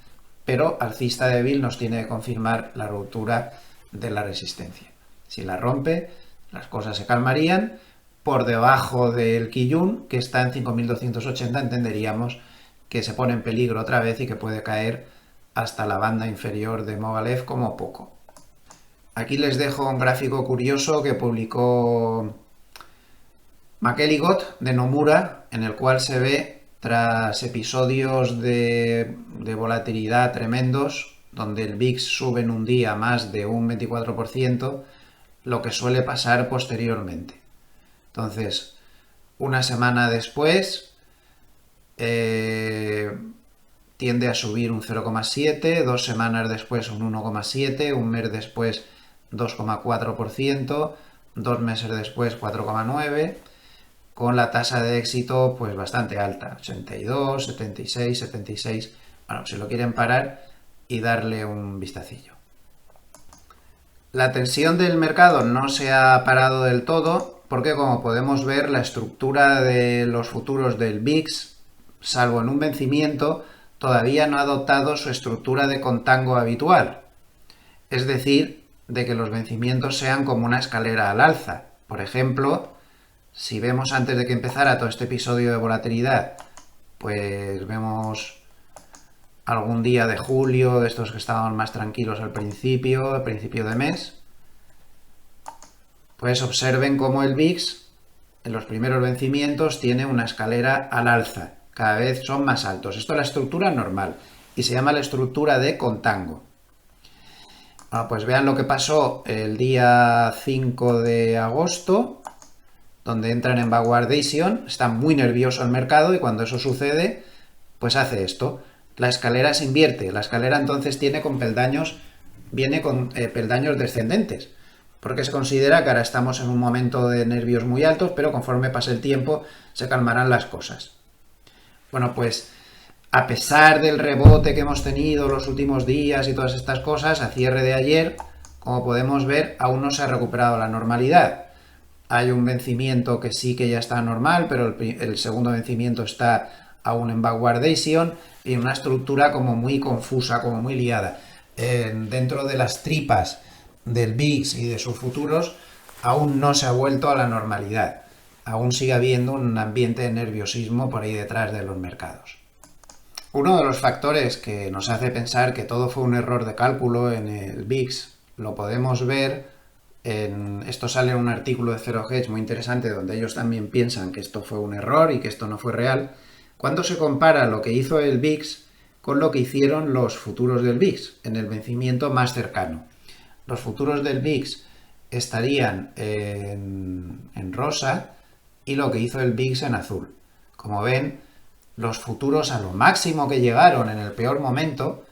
Pero alcista débil nos tiene que confirmar la ruptura de la resistencia. Si la rompe, las cosas se calmarían. Por debajo del Kijun, que está en 5.280, entenderíamos que se pone en peligro otra vez y que puede caer hasta la banda inferior de Mogilev como poco. Aquí les dejo un gráfico curioso que publicó McElligott de Nomura, en el cual se ve, tras episodios de volatilidad tremendos, donde el VIX sube en un día más de un 24%, lo que suele pasar posteriormente. Entonces, una semana después tiende a subir un 0,7, 2 semanas después un 1,7, un mes después 2,4%, 2 meses después 4,9%, con la tasa de éxito pues bastante alta, 82, 76, 76. Bueno, si lo quieren parar y darle un vistacillo. La tensión del mercado no se ha parado del todo, porque como podemos ver, la estructura de los futuros del VIX, salvo en un vencimiento, todavía no ha adoptado su estructura de contango habitual. Es decir, de que los vencimientos sean como una escalera al alza. Por ejemplo, si vemos antes de que empezara todo este episodio de volatilidad, pues vemos algún día de julio, de estos que estaban más tranquilos al principio de mes, pues observen cómo el VIX en los primeros vencimientos tiene una escalera al alza, cada vez son más altos. Esto es la estructura normal y se llama la estructura de contango. Bueno, pues vean lo que pasó el día 5 de agosto, donde entran en backwardation, está muy nervioso el mercado y cuando eso sucede, pues hace esto. La escalera se invierte, la escalera entonces viene con peldaños descendentes, porque se considera que ahora estamos en un momento de nervios muy altos, pero conforme pase el tiempo se calmarán las cosas. Bueno, pues a pesar del rebote que hemos tenido los últimos días y todas estas cosas, a cierre de ayer, como podemos ver, aún no se ha recuperado la normalidad. Hay un vencimiento que sí que ya está normal, pero el segundo vencimiento está aún en backwardation y una estructura como muy confusa, como muy liada. Dentro de las tripas del VIX y de sus futuros aún no se ha vuelto a la normalidad. Aún sigue habiendo un ambiente de nerviosismo por ahí detrás de los mercados. Uno de los factores que nos hace pensar que todo fue un error de cálculo en el VIX lo podemos ver esto sale en un artículo de Zero Hedge muy interesante, donde ellos también piensan que esto fue un error y que esto no fue real, cuando se compara lo que hizo el VIX con lo que hicieron los futuros del VIX en el vencimiento más cercano. Los futuros del VIX estarían en rosa y lo que hizo el VIX en azul. Como ven, los futuros a lo máximo que llegaron en el peor momento,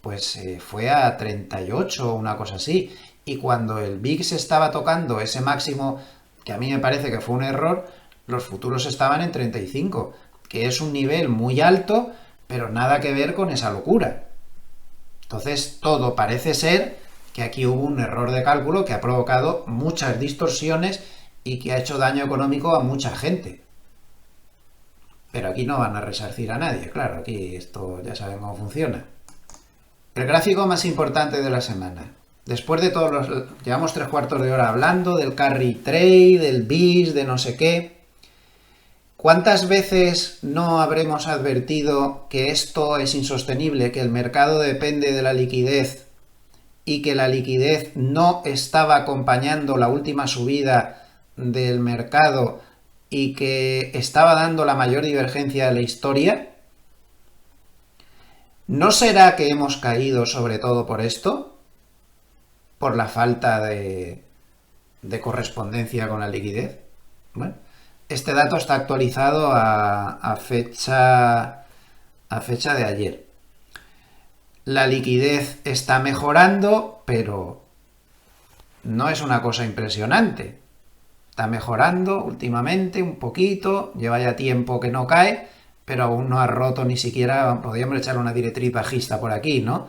pues fue a 38 o una cosa así. Y cuando el VIX estaba tocando ese máximo, que a mí me parece que fue un error, los futuros estaban en 35, que es un nivel muy alto, pero nada que ver con esa locura. Entonces, todo parece ser que aquí hubo un error de cálculo que ha provocado muchas distorsiones y que ha hecho daño económico a mucha gente. Pero aquí no van a resarcir a nadie, claro, aquí esto ya saben cómo funciona. El gráfico más importante de la semana. Después de todos los... Llevamos 3/4 de hora hablando del carry trade, del BIS, de no sé qué. ¿Cuántas veces no habremos advertido que esto es insostenible, que el mercado depende de la liquidez y que la liquidez no estaba acompañando la última subida del mercado y que estaba dando la mayor divergencia de la historia? ¿No será que hemos caído sobre todo por esto? ¿Por la falta de correspondencia con la liquidez? Bueno, este dato está actualizado a fecha de ayer. La liquidez está mejorando, pero no es una cosa impresionante. Está mejorando últimamente un poquito, lleva ya tiempo que no cae, pero aún no ha roto ni siquiera, podríamos echarle una directriz bajista por aquí, ¿no?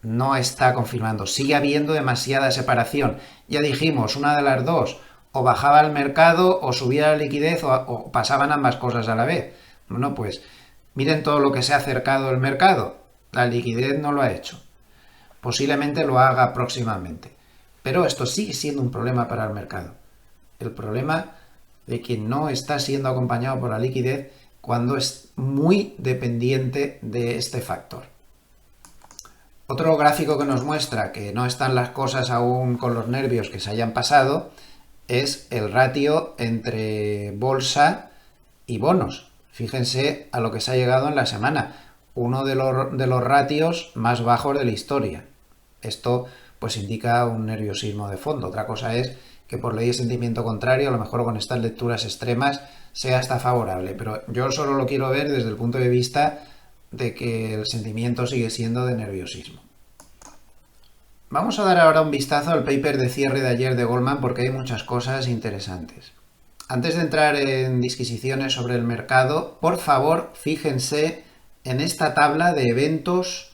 No está confirmando, sigue habiendo demasiada separación. Ya dijimos, una de las dos, o bajaba el mercado, o subía la liquidez, o pasaban ambas cosas a la vez. Bueno, pues miren todo lo que se ha acercado el mercado. La liquidez no lo ha hecho. Posiblemente lo haga próximamente. Pero esto sigue siendo un problema para el mercado. El problema de que no está siendo acompañado por la liquidez cuando es muy dependiente de este factor. Otro gráfico que nos muestra que no están las cosas aún con los nervios que se hayan pasado es el ratio entre bolsa y bonos. Fíjense a lo que se ha llegado en la semana. Uno de los ratios más bajos de la historia. Esto pues indica un nerviosismo de fondo. Otra cosa es que por ley de sentimiento contrario, a lo mejor con estas lecturas extremas, sea hasta favorable. Pero yo solo lo quiero ver desde el punto de vista de que el sentimiento sigue siendo de nerviosismo. Vamos a dar ahora un vistazo al paper de cierre de ayer de Goldman porque hay muchas cosas interesantes. Antes de entrar en disquisiciones sobre el mercado, por favor, fíjense en esta tabla de eventos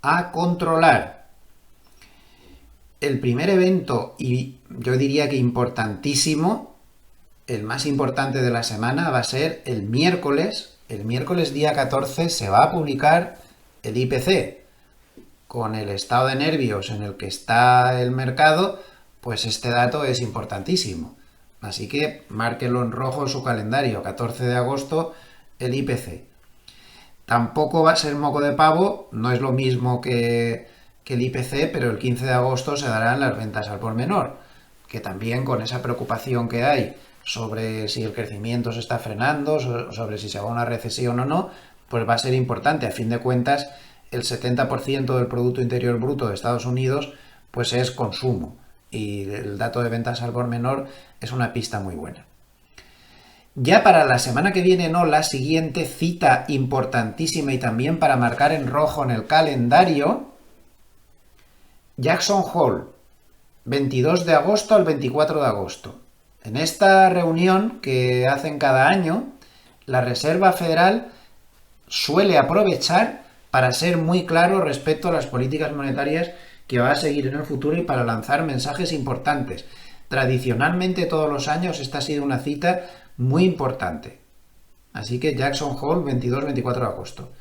a controlar. El primer evento, y yo diría que importantísimo, el más importante de la semana, va a ser el miércoles. El miércoles día 14 se va a publicar el IPC. Con el estado de nervios en el que está el mercado, pues este dato es importantísimo. Así que márquelo en rojo en su calendario, 14 de agosto, el IPC. Tampoco va a ser moco de pavo, no es lo mismo que el IPC, pero el 15 de agosto se darán las ventas al por menor, que también con esa preocupación que hay sobre si el crecimiento se está frenando, sobre si se va a una recesión o no, pues va a ser importante. A fin de cuentas, el 70% del Producto Interior Bruto de Estados Unidos pues es consumo, y el dato de ventas al por menor es una pista muy buena. Ya para la semana que viene, no, la siguiente cita importantísima y también para marcar en rojo en el calendario, Jackson Hole, 22 de agosto al 24 de agosto. En esta reunión que hacen cada año, la Reserva Federal suele aprovechar para ser muy claro respecto a las políticas monetarias que va a seguir en el futuro y para lanzar mensajes importantes. Tradicionalmente todos los años esta ha sido una cita muy importante. Así que Jackson Hole, 22-24 de agosto.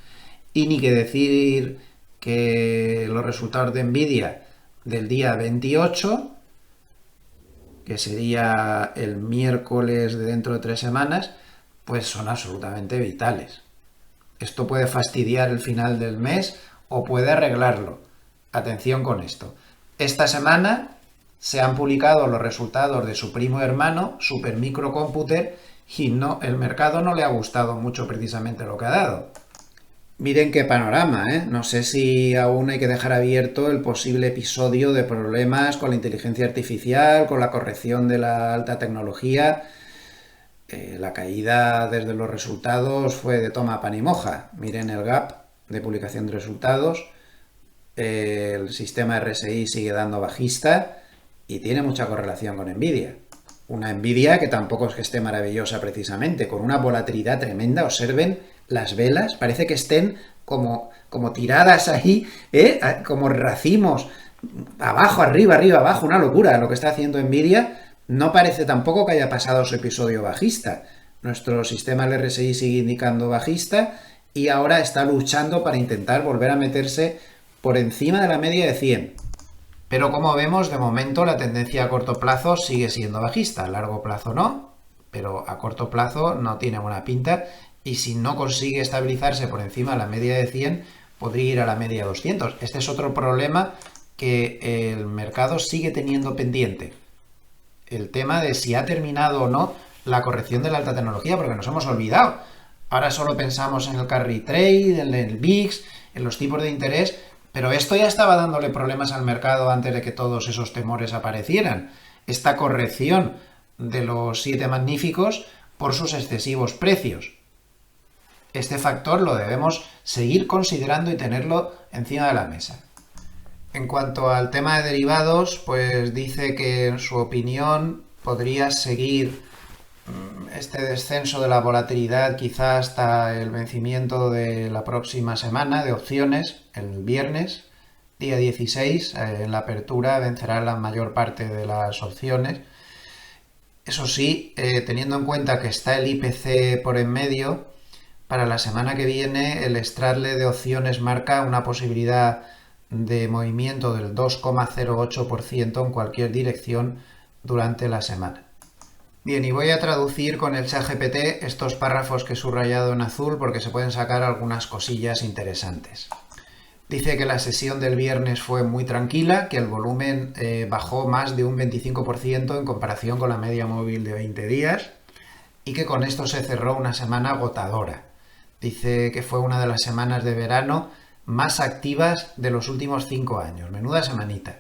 Y ni que decir que los resultados de Nvidia del día 28, que sería el miércoles de dentro de 3 semanas, pues son absolutamente vitales. Esto puede fastidiar el final del mes o puede arreglarlo. Atención con esto. Esta semana se han publicado los resultados de su primo hermano, Supermicrocomputer, y no, el mercado no le ha gustado mucho precisamente lo que ha dado. Miren qué panorama, ¿eh? No sé si aún hay que dejar abierto el posible episodio de problemas con la inteligencia artificial, con la corrección de la alta tecnología. La caída desde los resultados fue de toma pan y moja. Miren el gap de publicación de resultados. El sistema RSI sigue dando bajista y tiene mucha correlación con Nvidia. Una Nvidia que tampoco es que esté maravillosa precisamente, con una volatilidad tremenda. Observen las velas, parece que estén como tiradas ahí, como racimos, abajo, arriba, arriba, abajo, una locura lo que está haciendo Nvidia. No parece tampoco que haya pasado su episodio bajista. Nuestro sistema del RSI sigue indicando bajista y ahora está luchando para intentar volver a meterse por encima de la media de 100. Pero como vemos, de momento la tendencia a corto plazo sigue siendo bajista, a largo plazo no, pero a corto plazo no tiene buena pinta y si no consigue estabilizarse por encima de la media de 100, podría ir a la media de 200. Este es otro problema que el mercado sigue teniendo pendiente. El tema de si ha terminado o no la corrección de la alta tecnología, porque nos hemos olvidado. Ahora solo pensamos en el carry trade, en el VIX, en los tipos de interés, pero esto ya estaba dándole problemas al mercado antes de que todos esos temores aparecieran. Esta corrección de los 7 magníficos por sus excesivos precios. Este factor lo debemos seguir considerando y tenerlo encima de la mesa. En cuanto al tema de derivados, pues dice que en su opinión podría seguir este descenso de la volatilidad quizá hasta el vencimiento de la próxima semana de opciones, el viernes, día 16, en la apertura vencerá la mayor parte de las opciones. Eso sí, teniendo en cuenta que está el IPC por en medio, para la semana que viene el Stradle de opciones marca una posibilidad de movimiento del 2,08% en cualquier dirección durante la semana. Bien, y voy a traducir con el ChatGPT estos párrafos que he subrayado en azul porque se pueden sacar algunas cosillas interesantes. Dice que la sesión del viernes fue muy tranquila, que el volumen bajó más de un 25% en comparación con la media móvil de 20 días y que con esto se cerró una semana agotadora. Dice que fue una de las semanas de verano más activas de los últimos 5 años. Menuda semanita.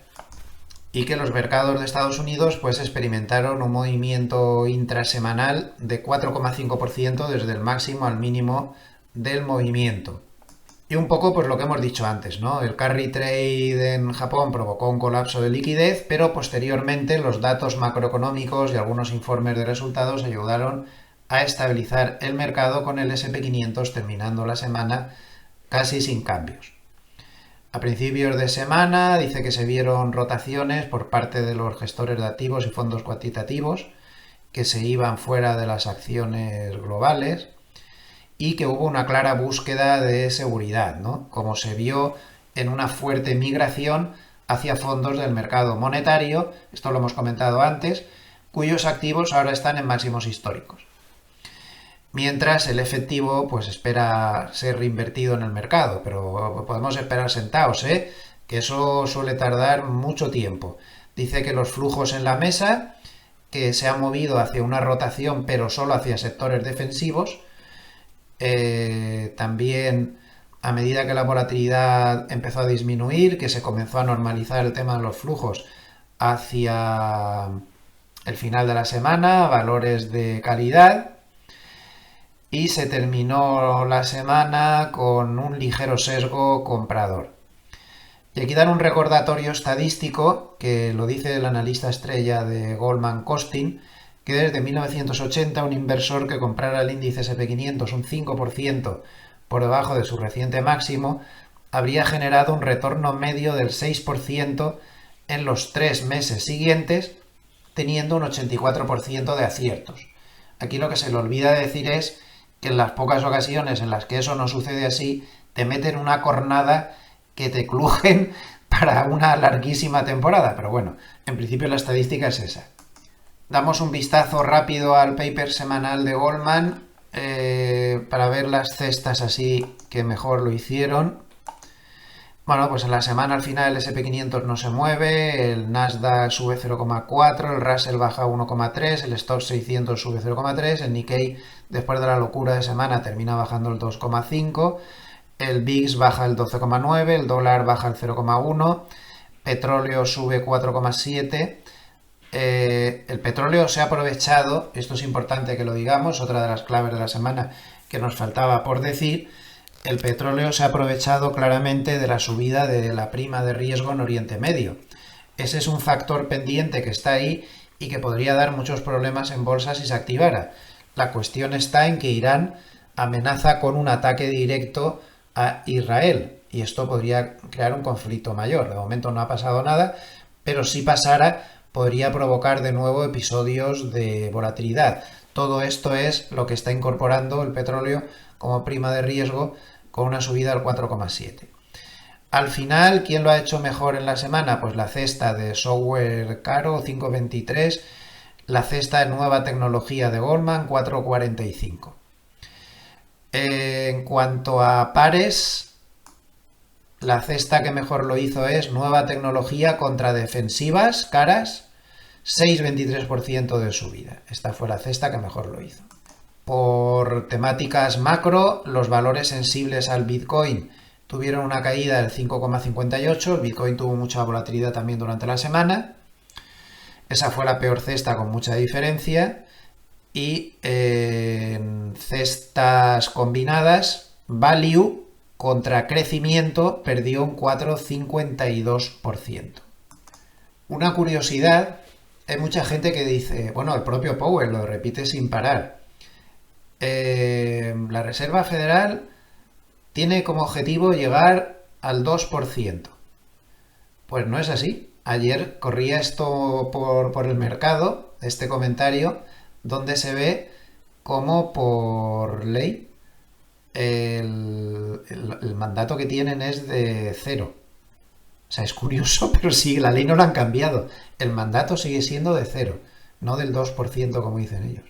Y que los mercados de Estados Unidos pues experimentaron un movimiento intrasemanal de 4,5% desde el máximo al mínimo del movimiento. Y un poco pues lo que hemos dicho antes, ¿no? El carry trade en Japón provocó un colapso de liquidez, pero posteriormente los datos macroeconómicos y algunos informes de resultados ayudaron a estabilizar el mercado con el S&P 500 terminando la semana casi sin cambios. A principios de semana dice que se vieron rotaciones por parte de los gestores de activos y fondos cuantitativos que se iban fuera de las acciones globales y que hubo una clara búsqueda de seguridad, ¿no? Como se vio en una fuerte migración hacia fondos del mercado monetario, esto lo hemos comentado antes, cuyos activos ahora están en máximos históricos. Mientras el efectivo pues espera ser reinvertido en el mercado, pero podemos esperar sentados, que eso suele tardar mucho tiempo. Dice que los flujos en la mesa, que se han movido hacia una rotación pero solo hacia sectores defensivos, también a medida que la volatilidad empezó a disminuir, que se comenzó a normalizar el tema de los flujos hacia el final de la semana, valores de calidad, y se terminó la semana con un ligero sesgo comprador. Y aquí dan un recordatorio estadístico que lo dice el analista estrella de Goldman Costin, que desde 1980 un inversor que comprara el índice S&P 500 un 5% por debajo de su reciente máximo habría generado un retorno medio del 6% en los 3 meses siguientes, teniendo un 84% de aciertos. Aquí lo que se le olvida decir es que en las pocas ocasiones en las que eso no sucede así, te meten una cornada que te crujen para una larguísima temporada. Pero bueno, en principio la estadística es esa. Damos un vistazo rápido al paper semanal de Goldman para ver las cestas así que mejor lo hicieron. Bueno, pues en la semana al final el SP500 no se mueve, el Nasdaq sube 0,4, el Russell baja 1,3, el Stoxx 600 sube 0,3, el Nikkei después de la locura de semana termina bajando el 2,5, el VIX baja el 12,9, el dólar baja el 0,1, petróleo sube 4,7. El petróleo se ha aprovechado, esto es importante que lo digamos, otra de las claves de la semana que nos faltaba por decir. El petróleo se ha aprovechado claramente de la subida de la prima de riesgo en Oriente Medio. Ese es un factor pendiente que está ahí y que podría dar muchos problemas en bolsa si se activara. La cuestión está en que Irán amenaza con un ataque directo a Israel y esto podría crear un conflicto mayor. De momento no ha pasado nada, pero si pasara podría provocar de nuevo episodios de volatilidad. Todo esto es lo que está incorporando el petróleo como prima de riesgo con una subida al 4,7. Al final, ¿quién lo ha hecho mejor en la semana? Pues la cesta de software caro, 5,23, la cesta de nueva tecnología de Goldman, 4,45. En cuanto a pares, la cesta que mejor lo hizo es nueva tecnología contra defensivas caras, 6,23% de subida. Esta fue la cesta que mejor lo hizo. Por temáticas macro, los valores sensibles al Bitcoin tuvieron una caída del 5,58. El Bitcoin tuvo mucha volatilidad también durante la semana. Esa fue la peor cesta con mucha diferencia. Y en cestas combinadas, Value contra crecimiento perdió un 4,52%. Una curiosidad, hay mucha gente que dice, bueno, el propio Powell lo repite sin parar. La Reserva Federal tiene como objetivo llegar al 2%. Pues no es así. Ayer corría esto por el mercado, este comentario, donde se ve como por ley el mandato que tienen es de 0. O sea, es curioso, pero sí, la ley no la han cambiado. El mandato sigue siendo de 0, no del 2% como dicen ellos.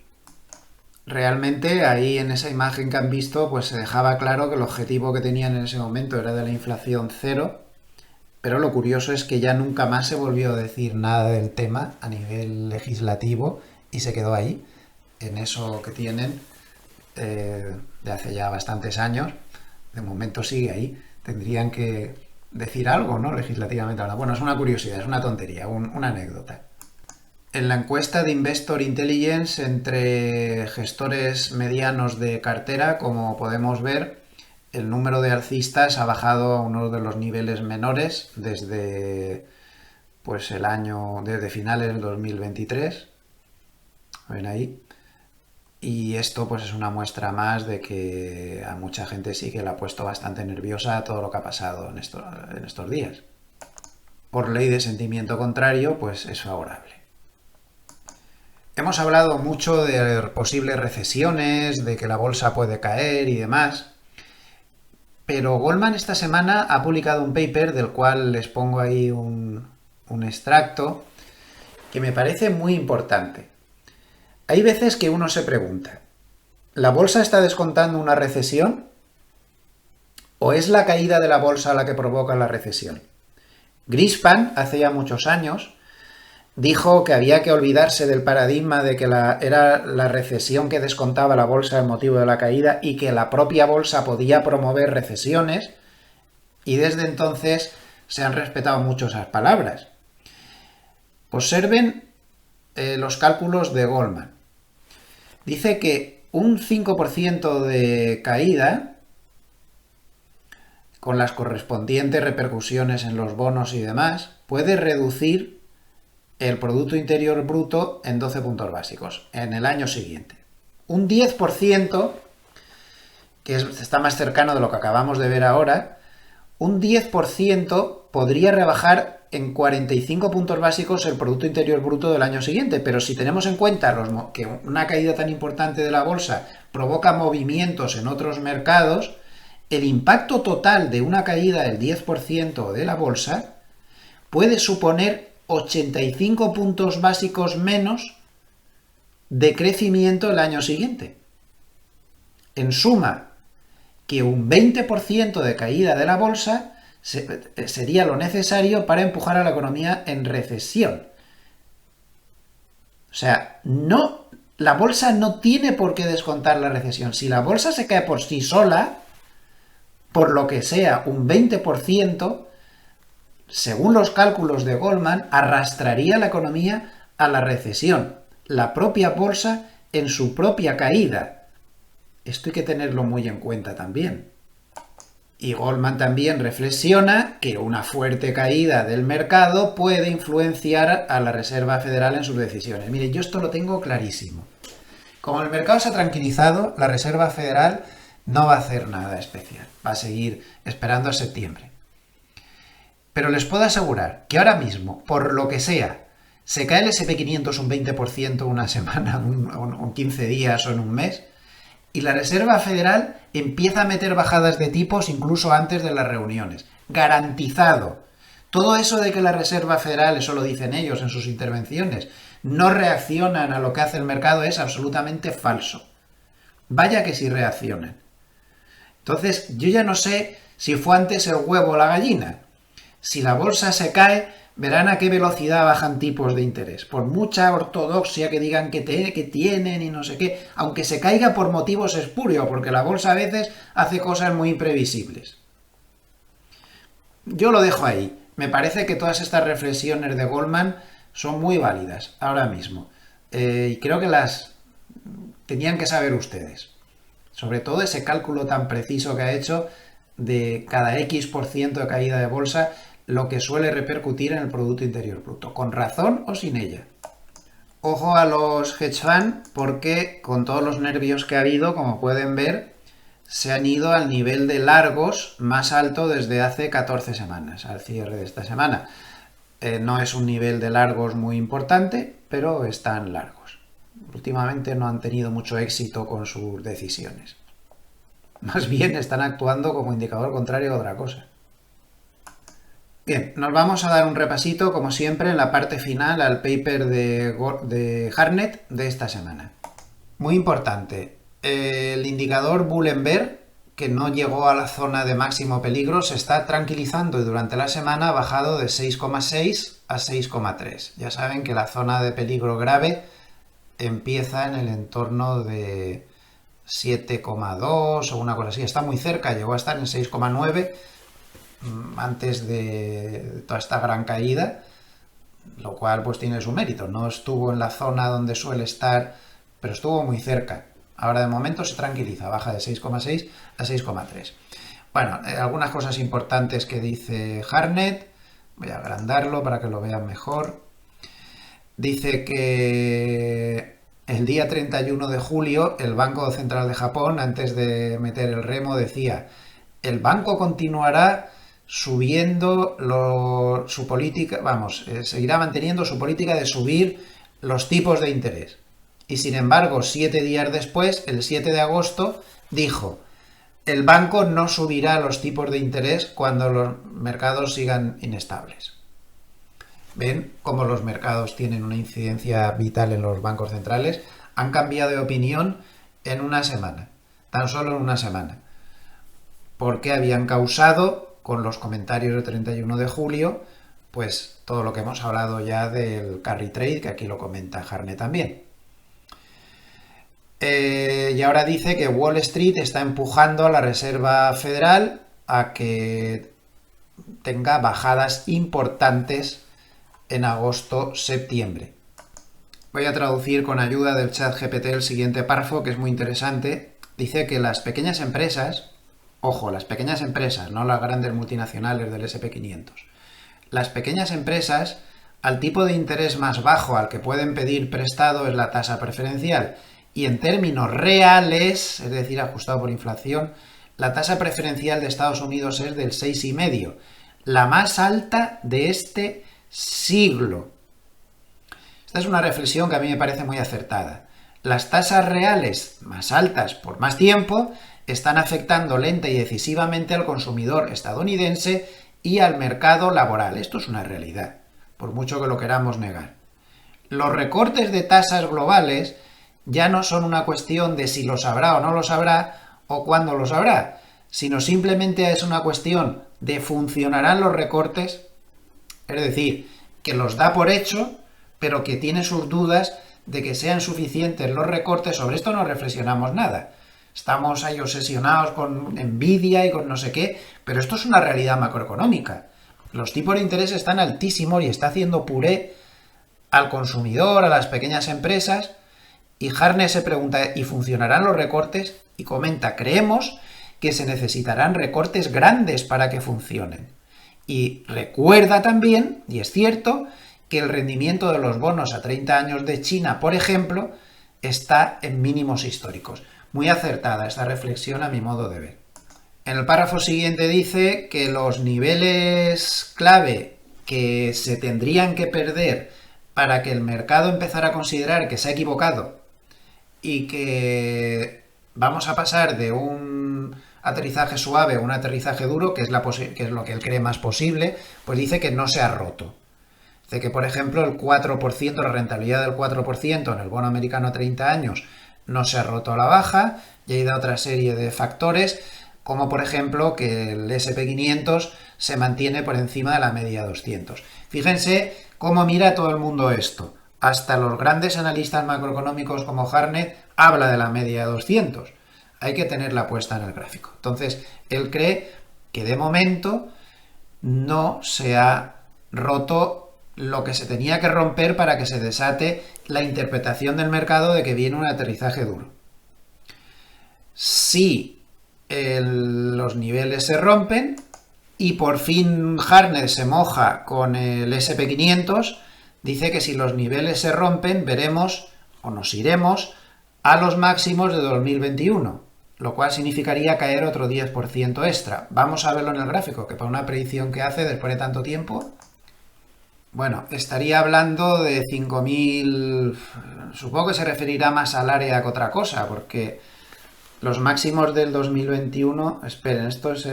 Realmente ahí en esa imagen que han visto pues se dejaba claro que el objetivo que tenían en ese momento era de la inflación 0, pero lo curioso es que ya nunca más se volvió a decir nada del tema a nivel legislativo y se quedó ahí, en eso que tienen de hace ya bastantes años. De momento sigue ahí. Tendrían que decir algo, ¿no? Legislativamente hablando. Bueno, es una curiosidad, es una tontería, una anécdota. En la encuesta de Investor Intelligence entre gestores medianos de cartera, como podemos ver, el número de alcistas ha bajado a uno de los niveles menores desde pues el año, desde finales del 2023. ¿Ven ahí? Y esto pues es una muestra más de que a mucha gente sí que le ha puesto bastante nerviosa todo lo que ha pasado en estos días. Por ley de sentimiento contrario, pues es favorable. Hemos hablado mucho de posibles recesiones, de que la bolsa puede caer y demás, pero Goldman esta semana ha publicado un paper del cual les pongo ahí un extracto que me parece muy importante. Hay veces que uno se pregunta, ¿la bolsa está descontando una recesión? ¿O es la caída de la bolsa la que provoca la recesión? Greenspan, hace ya muchos años, dijo que había que olvidarse del paradigma de que era la recesión que descontaba la bolsa el motivo de la caída y que la propia bolsa podía promover recesiones, y desde entonces se han respetado mucho esas palabras. Observen los cálculos de Goldman. Dice que un 5% de caída, con las correspondientes repercusiones en los bonos y demás, puede reducir el Producto Interior Bruto en 12 puntos básicos en el año siguiente. Un 10%, que está más cercano de lo que acabamos de ver ahora, un 10% podría rebajar en 45 puntos básicos el Producto Interior Bruto del año siguiente, pero si tenemos en cuenta que una caída tan importante de la bolsa provoca movimientos en otros mercados, el impacto total de una caída del 10% de la bolsa puede suponer 85 puntos básicos menos de crecimiento el año siguiente. En suma, que un 20% de caída de la bolsa sería lo necesario para empujar a la economía en recesión. O sea, la bolsa no tiene por qué descontar la recesión. Si la bolsa se cae por sí sola, por lo que sea, un 20%, según los cálculos de Goldman, arrastraría la economía a la recesión. La propia bolsa en su propia caída. Esto hay que tenerlo muy en cuenta también. Y Goldman también reflexiona que una fuerte caída del mercado puede influenciar a la Reserva Federal en sus decisiones. Mire, yo esto lo tengo clarísimo. Como el mercado se ha tranquilizado, la Reserva Federal no va a hacer nada especial. Va a seguir esperando a septiembre. Pero les puedo asegurar que ahora mismo, por lo que sea, se cae el SP500 un 20% una semana, un 15 días o en un mes, y la Reserva Federal empieza a meter bajadas de tipos incluso antes de las reuniones. Garantizado. Todo eso de que la Reserva Federal, eso lo dicen ellos en sus intervenciones, no reaccionan a lo que hace el mercado es absolutamente falso. Vaya que sí reaccionan. Entonces, yo ya no sé si fue antes el huevo o la gallina. Si la bolsa se cae, verán a qué velocidad bajan tipos de interés. Por mucha ortodoxia que digan que tienen y no sé qué, aunque se caiga por motivos espurios, porque la bolsa a veces hace cosas muy imprevisibles. Yo lo dejo ahí. Me parece que todas estas reflexiones de Goldman son muy válidas ahora mismo. Y creo que las tenían que saber ustedes. Sobre todo ese cálculo tan preciso que ha hecho de cada X% de caída de bolsa, lo que suele repercutir en el Producto Interior Bruto, con razón o sin ella. Ojo a los hedge funds, porque con todos los nervios que ha habido, como pueden ver, se han ido al nivel de largos más alto desde hace 14 semanas, al cierre de esta semana. No es un nivel de largos muy importante, pero están largos. Últimamente no han tenido mucho éxito con sus decisiones. Más bien están actuando como indicador contrario a otra cosa. Bien, nos vamos a dar un repasito, como siempre, en la parte final al paper de Hartnett de esta semana. Muy importante, el indicador Bull and Bear, que no llegó a la zona de máximo peligro, se está tranquilizando y durante la semana ha bajado de 6,6 a 6,3. Ya saben que la zona de peligro grave empieza en el entorno de 7,2 o una cosa así. Está muy cerca, llegó a estar en 6,9 antes de toda esta gran caída, lo cual pues tiene su mérito. No estuvo en la zona donde suele estar, pero estuvo muy cerca. Ahora de momento se tranquiliza, baja de 6,6 a 6,3. Bueno, algunas cosas importantes que dice Hartnett. Voy a agrandarlo para que lo vean mejor. Dice que el día 31 de julio el Banco Central de Japón, antes de meter el remo, decía: el banco continuará subiendo su política, seguirá manteniendo su política de subir los tipos de interés. Y sin embargo, 7 días después, el 7 de agosto, dijo: el banco no subirá los tipos de interés cuando los mercados sigan inestables. ¿Ven cómo los mercados tienen una incidencia vital en los bancos centrales? Han cambiado de opinión en una semana, tan solo en una semana, porque habían causado, con los comentarios del 31 de julio, pues todo lo que hemos hablado ya del carry trade, que aquí lo comenta Hartnett también. Y ahora dice que Wall Street está empujando a la Reserva Federal a que tenga bajadas importantes en agosto-septiembre. Voy a traducir con ayuda del chat GPT el siguiente párrafo, que es muy interesante. Dice que las pequeñas empresas, ojo, las pequeñas empresas, no las grandes multinacionales del SP500, las pequeñas empresas, al tipo de interés más bajo al que pueden pedir prestado es la tasa preferencial, y en términos reales, es decir, ajustado por inflación, la tasa preferencial de Estados Unidos es del 6,5, la más alta de este siglo. Esta es una reflexión que a mí me parece muy acertada. Las tasas reales más altas por más tiempo están afectando lenta y decisivamente al consumidor estadounidense y al mercado laboral. Esto es una realidad, por mucho que lo queramos negar. Los recortes de tasas globales ya no son una cuestión de si lo sabrá o no lo sabrá o cuándo lo sabrá, sino simplemente es una cuestión de funcionarán los recortes, es decir, que los da por hecho, pero que tiene sus dudas de que sean suficientes los recortes. Sobre esto no reflexionamos nada. Estamos ahí obsesionados con Nvidia y con no sé qué, pero esto es una realidad macroeconómica. Los tipos de interés están altísimos y está haciendo puré al consumidor, a las pequeñas empresas, y Hartnett se pregunta, ¿y funcionarán los recortes? Y comenta, creemos que se necesitarán recortes grandes para que funcionen. Y recuerda también, y es cierto, que el rendimiento de los bonos a 30 años de China, por ejemplo, está en mínimos históricos. Muy acertada esta reflexión a mi modo de ver. En el párrafo siguiente dice que los niveles clave que se tendrían que perder para que el mercado empezara a considerar que se ha equivocado y que vamos a pasar de un aterrizaje suave a un aterrizaje duro, que es lo que él cree más posible, pues dice que no se ha roto. Dice que, por ejemplo, el 4%, la rentabilidad del 4% en el bono americano a 30 años no se ha roto a la baja, y hay otra serie de factores, como por ejemplo que el S&P 500 se mantiene por encima de la media 200. Fíjense cómo mira todo el mundo esto. Hasta los grandes analistas macroeconómicos como Hartnett habla de la media 200. Hay que tenerla puesta en el gráfico. Entonces, él cree que de momento no se ha roto lo que se tenía que romper para que se desate la interpretación del mercado de que viene un aterrizaje duro. Si los niveles se rompen y por fin Hartnett se moja con el S&P 500, dice que si los niveles se rompen veremos o nos iremos a los máximos de 2021, lo cual significaría caer otro 10% extra. Vamos a verlo en el gráfico, que para una predicción que hace después de tanto tiempo, bueno, estaría hablando de 5.000, supongo que se referirá más al área que otra cosa, porque los máximos del 2021, esperen, esto es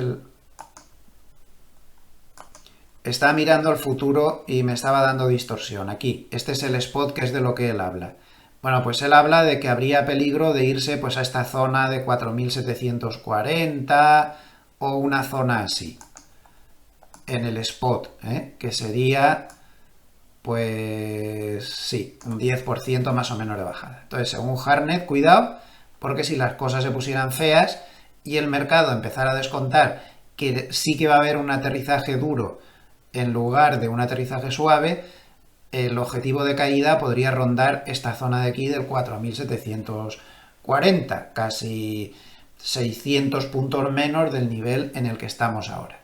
Estaba mirando el futuro y me estaba dando distorsión. Aquí, este es el spot, que es de lo que él habla. Bueno, pues él habla de que habría peligro de irse pues a esta zona de 4.740 o una zona así, en el spot, que sería, pues sí, un 10% más o menos de bajada. Entonces, según Hartnett, cuidado, porque si las cosas se pusieran feas y el mercado empezara a descontar que sí que va a haber un aterrizaje duro en lugar de un aterrizaje suave, el objetivo de caída podría rondar esta zona de aquí del 4.740, casi 600 puntos menos del nivel en el que estamos ahora.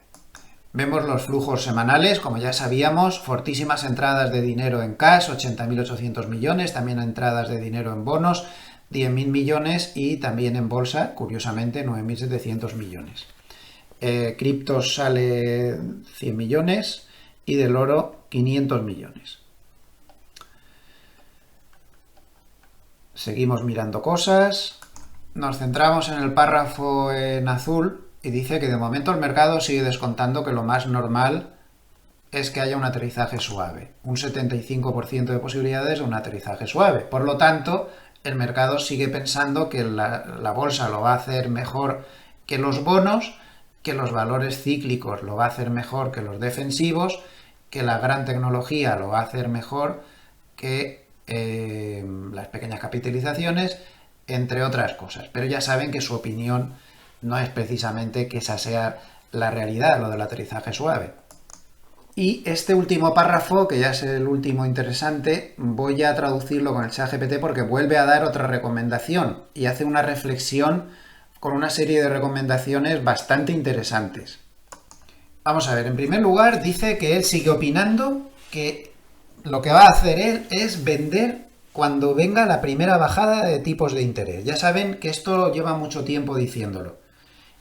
Vemos los flujos semanales, como ya sabíamos, fortísimas entradas de dinero en cash, 80.800 millones, también entradas de dinero en bonos, 10.000 millones, y también en bolsa, curiosamente, 9.700 millones. Criptos sale 100 millones y del oro 500 millones. Seguimos mirando cosas. Nos centramos en el párrafo en azul y dice que de momento el mercado sigue descontando que lo más normal es que haya un aterrizaje suave. Un 75% de posibilidades de un aterrizaje suave. Por lo tanto, el mercado sigue pensando que la bolsa lo va a hacer mejor que los bonos, que los valores cíclicos lo va a hacer mejor que los defensivos, que la gran tecnología lo va a hacer mejor que las pequeñas capitalizaciones, entre otras cosas. Pero ya saben que su opinión no es precisamente que esa sea la realidad, lo del aterrizaje suave. Y este último párrafo, que ya es el último interesante, voy a traducirlo con el ChatGPT porque vuelve a dar otra recomendación y hace una reflexión con una serie de recomendaciones bastante interesantes. Vamos a ver, en primer lugar dice que él sigue opinando que lo que va a hacer él es vender cuando venga la primera bajada de tipos de interés. Ya saben que esto lleva mucho tiempo diciéndolo,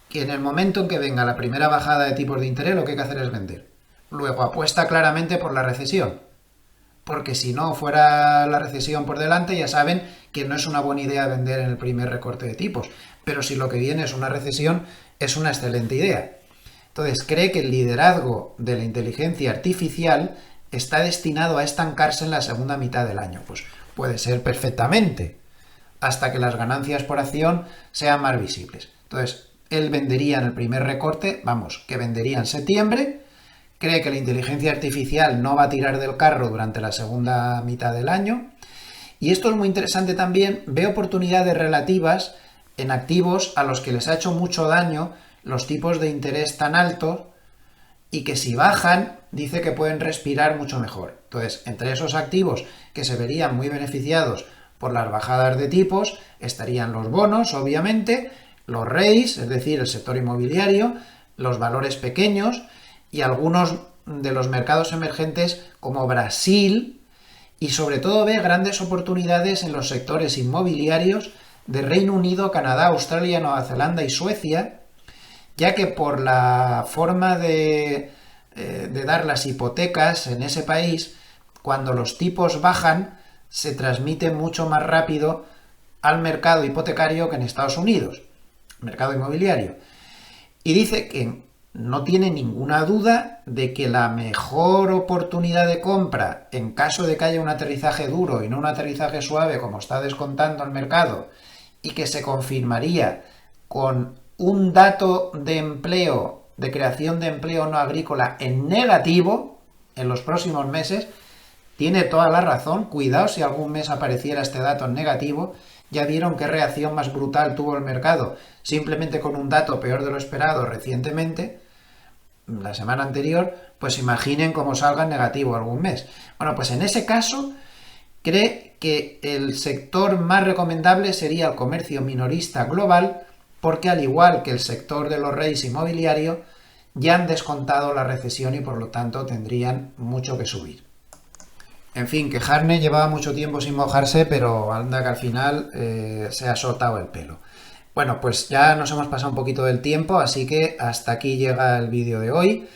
que en el momento en que venga la primera bajada de tipos de interés lo que hay que hacer es vender. Luego apuesta claramente por la recesión, porque si no fuera la recesión por delante, ya saben que no es una buena idea vender en el primer recorte de tipos, pero si lo que viene es una recesión, es una excelente idea. Entonces cree que el liderazgo de la inteligencia artificial está destinado a estancarse en la segunda mitad del año. Pues puede ser perfectamente, hasta que las ganancias por acción sean más visibles. Entonces, él vendería en el primer recorte, vamos, que vendería en septiembre, cree que la inteligencia artificial no va a tirar del carro durante la segunda mitad del año, y esto es muy interesante también, ve oportunidades relativas en activos a los que les ha hecho mucho daño los tipos de interés tan altos y que si bajan, dice que pueden respirar mucho mejor. Entonces, entre esos activos que se verían muy beneficiados por las bajadas de tipos, estarían los bonos, obviamente, los REIs, es decir, el sector inmobiliario, los valores pequeños y algunos de los mercados emergentes como Brasil, y sobre todo ve grandes oportunidades en los sectores inmobiliarios de Reino Unido, Canadá, Australia, Nueva Zelanda y Suecia, ya que por la forma de dar las hipotecas en ese país, cuando los tipos bajan, se transmite mucho más rápido al mercado hipotecario que en Estados Unidos, mercado inmobiliario. Y dice que no tiene ninguna duda de que la mejor oportunidad de compra, en caso de que haya un aterrizaje duro y no un aterrizaje suave como está descontando el mercado, y que se confirmaría con un dato de empleo, de creación de empleo no agrícola en negativo en los próximos meses, tiene toda la razón. Cuidado si algún mes apareciera este dato en negativo. Ya vieron qué reacción más brutal tuvo el mercado simplemente con un dato peor de lo esperado recientemente, la semana anterior. Pues imaginen cómo salga en negativo algún mes. Bueno, pues en ese caso cree que el sector más recomendable sería el comercio minorista global, porque al igual que el sector de los REIs inmobiliario, ya han descontado la recesión y por lo tanto tendrían mucho que subir. En fin, que Harney llevaba mucho tiempo sin mojarse, pero anda que al final se ha soltado el pelo. Bueno, pues ya nos hemos pasado un poquito del tiempo, así que hasta aquí llega el vídeo de hoy.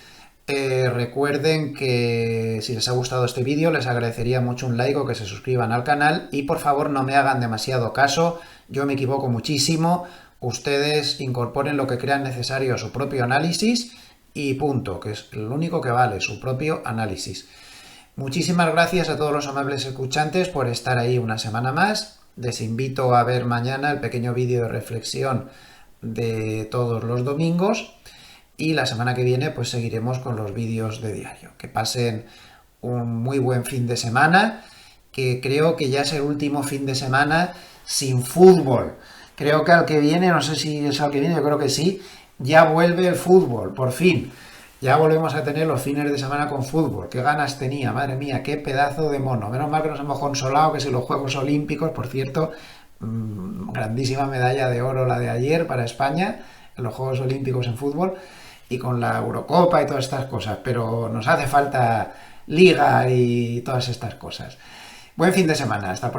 Recuerden que si les ha gustado este vídeo les agradecería mucho un like o que se suscriban al canal y por favor no me hagan demasiado caso, yo me equivoco muchísimo, ustedes incorporen lo que crean necesario a su propio análisis y punto, que es lo único que vale, su propio análisis. Muchísimas gracias a todos los amables escuchantes por estar ahí una semana más. Les invito a ver mañana el pequeño vídeo de reflexión de todos los domingos y la semana que viene pues seguiremos con los vídeos de diario. Que pasen un muy buen fin de semana, que creo que ya es el último fin de semana sin fútbol. Creo que al que viene, no sé si es al que viene, yo creo que sí, ya vuelve el fútbol, por fin. Ya volvemos a tener los fines de semana con fútbol. Qué ganas tenía, madre mía, qué pedazo de mono. Menos mal que nos hemos consolado, que si los Juegos Olímpicos, por cierto, grandísima medalla de oro la de ayer para España, en los Juegos Olímpicos en fútbol, y con la Eurocopa y todas estas cosas. Pero nos hace falta liga y todas estas cosas. Buen fin de semana, hasta pronto.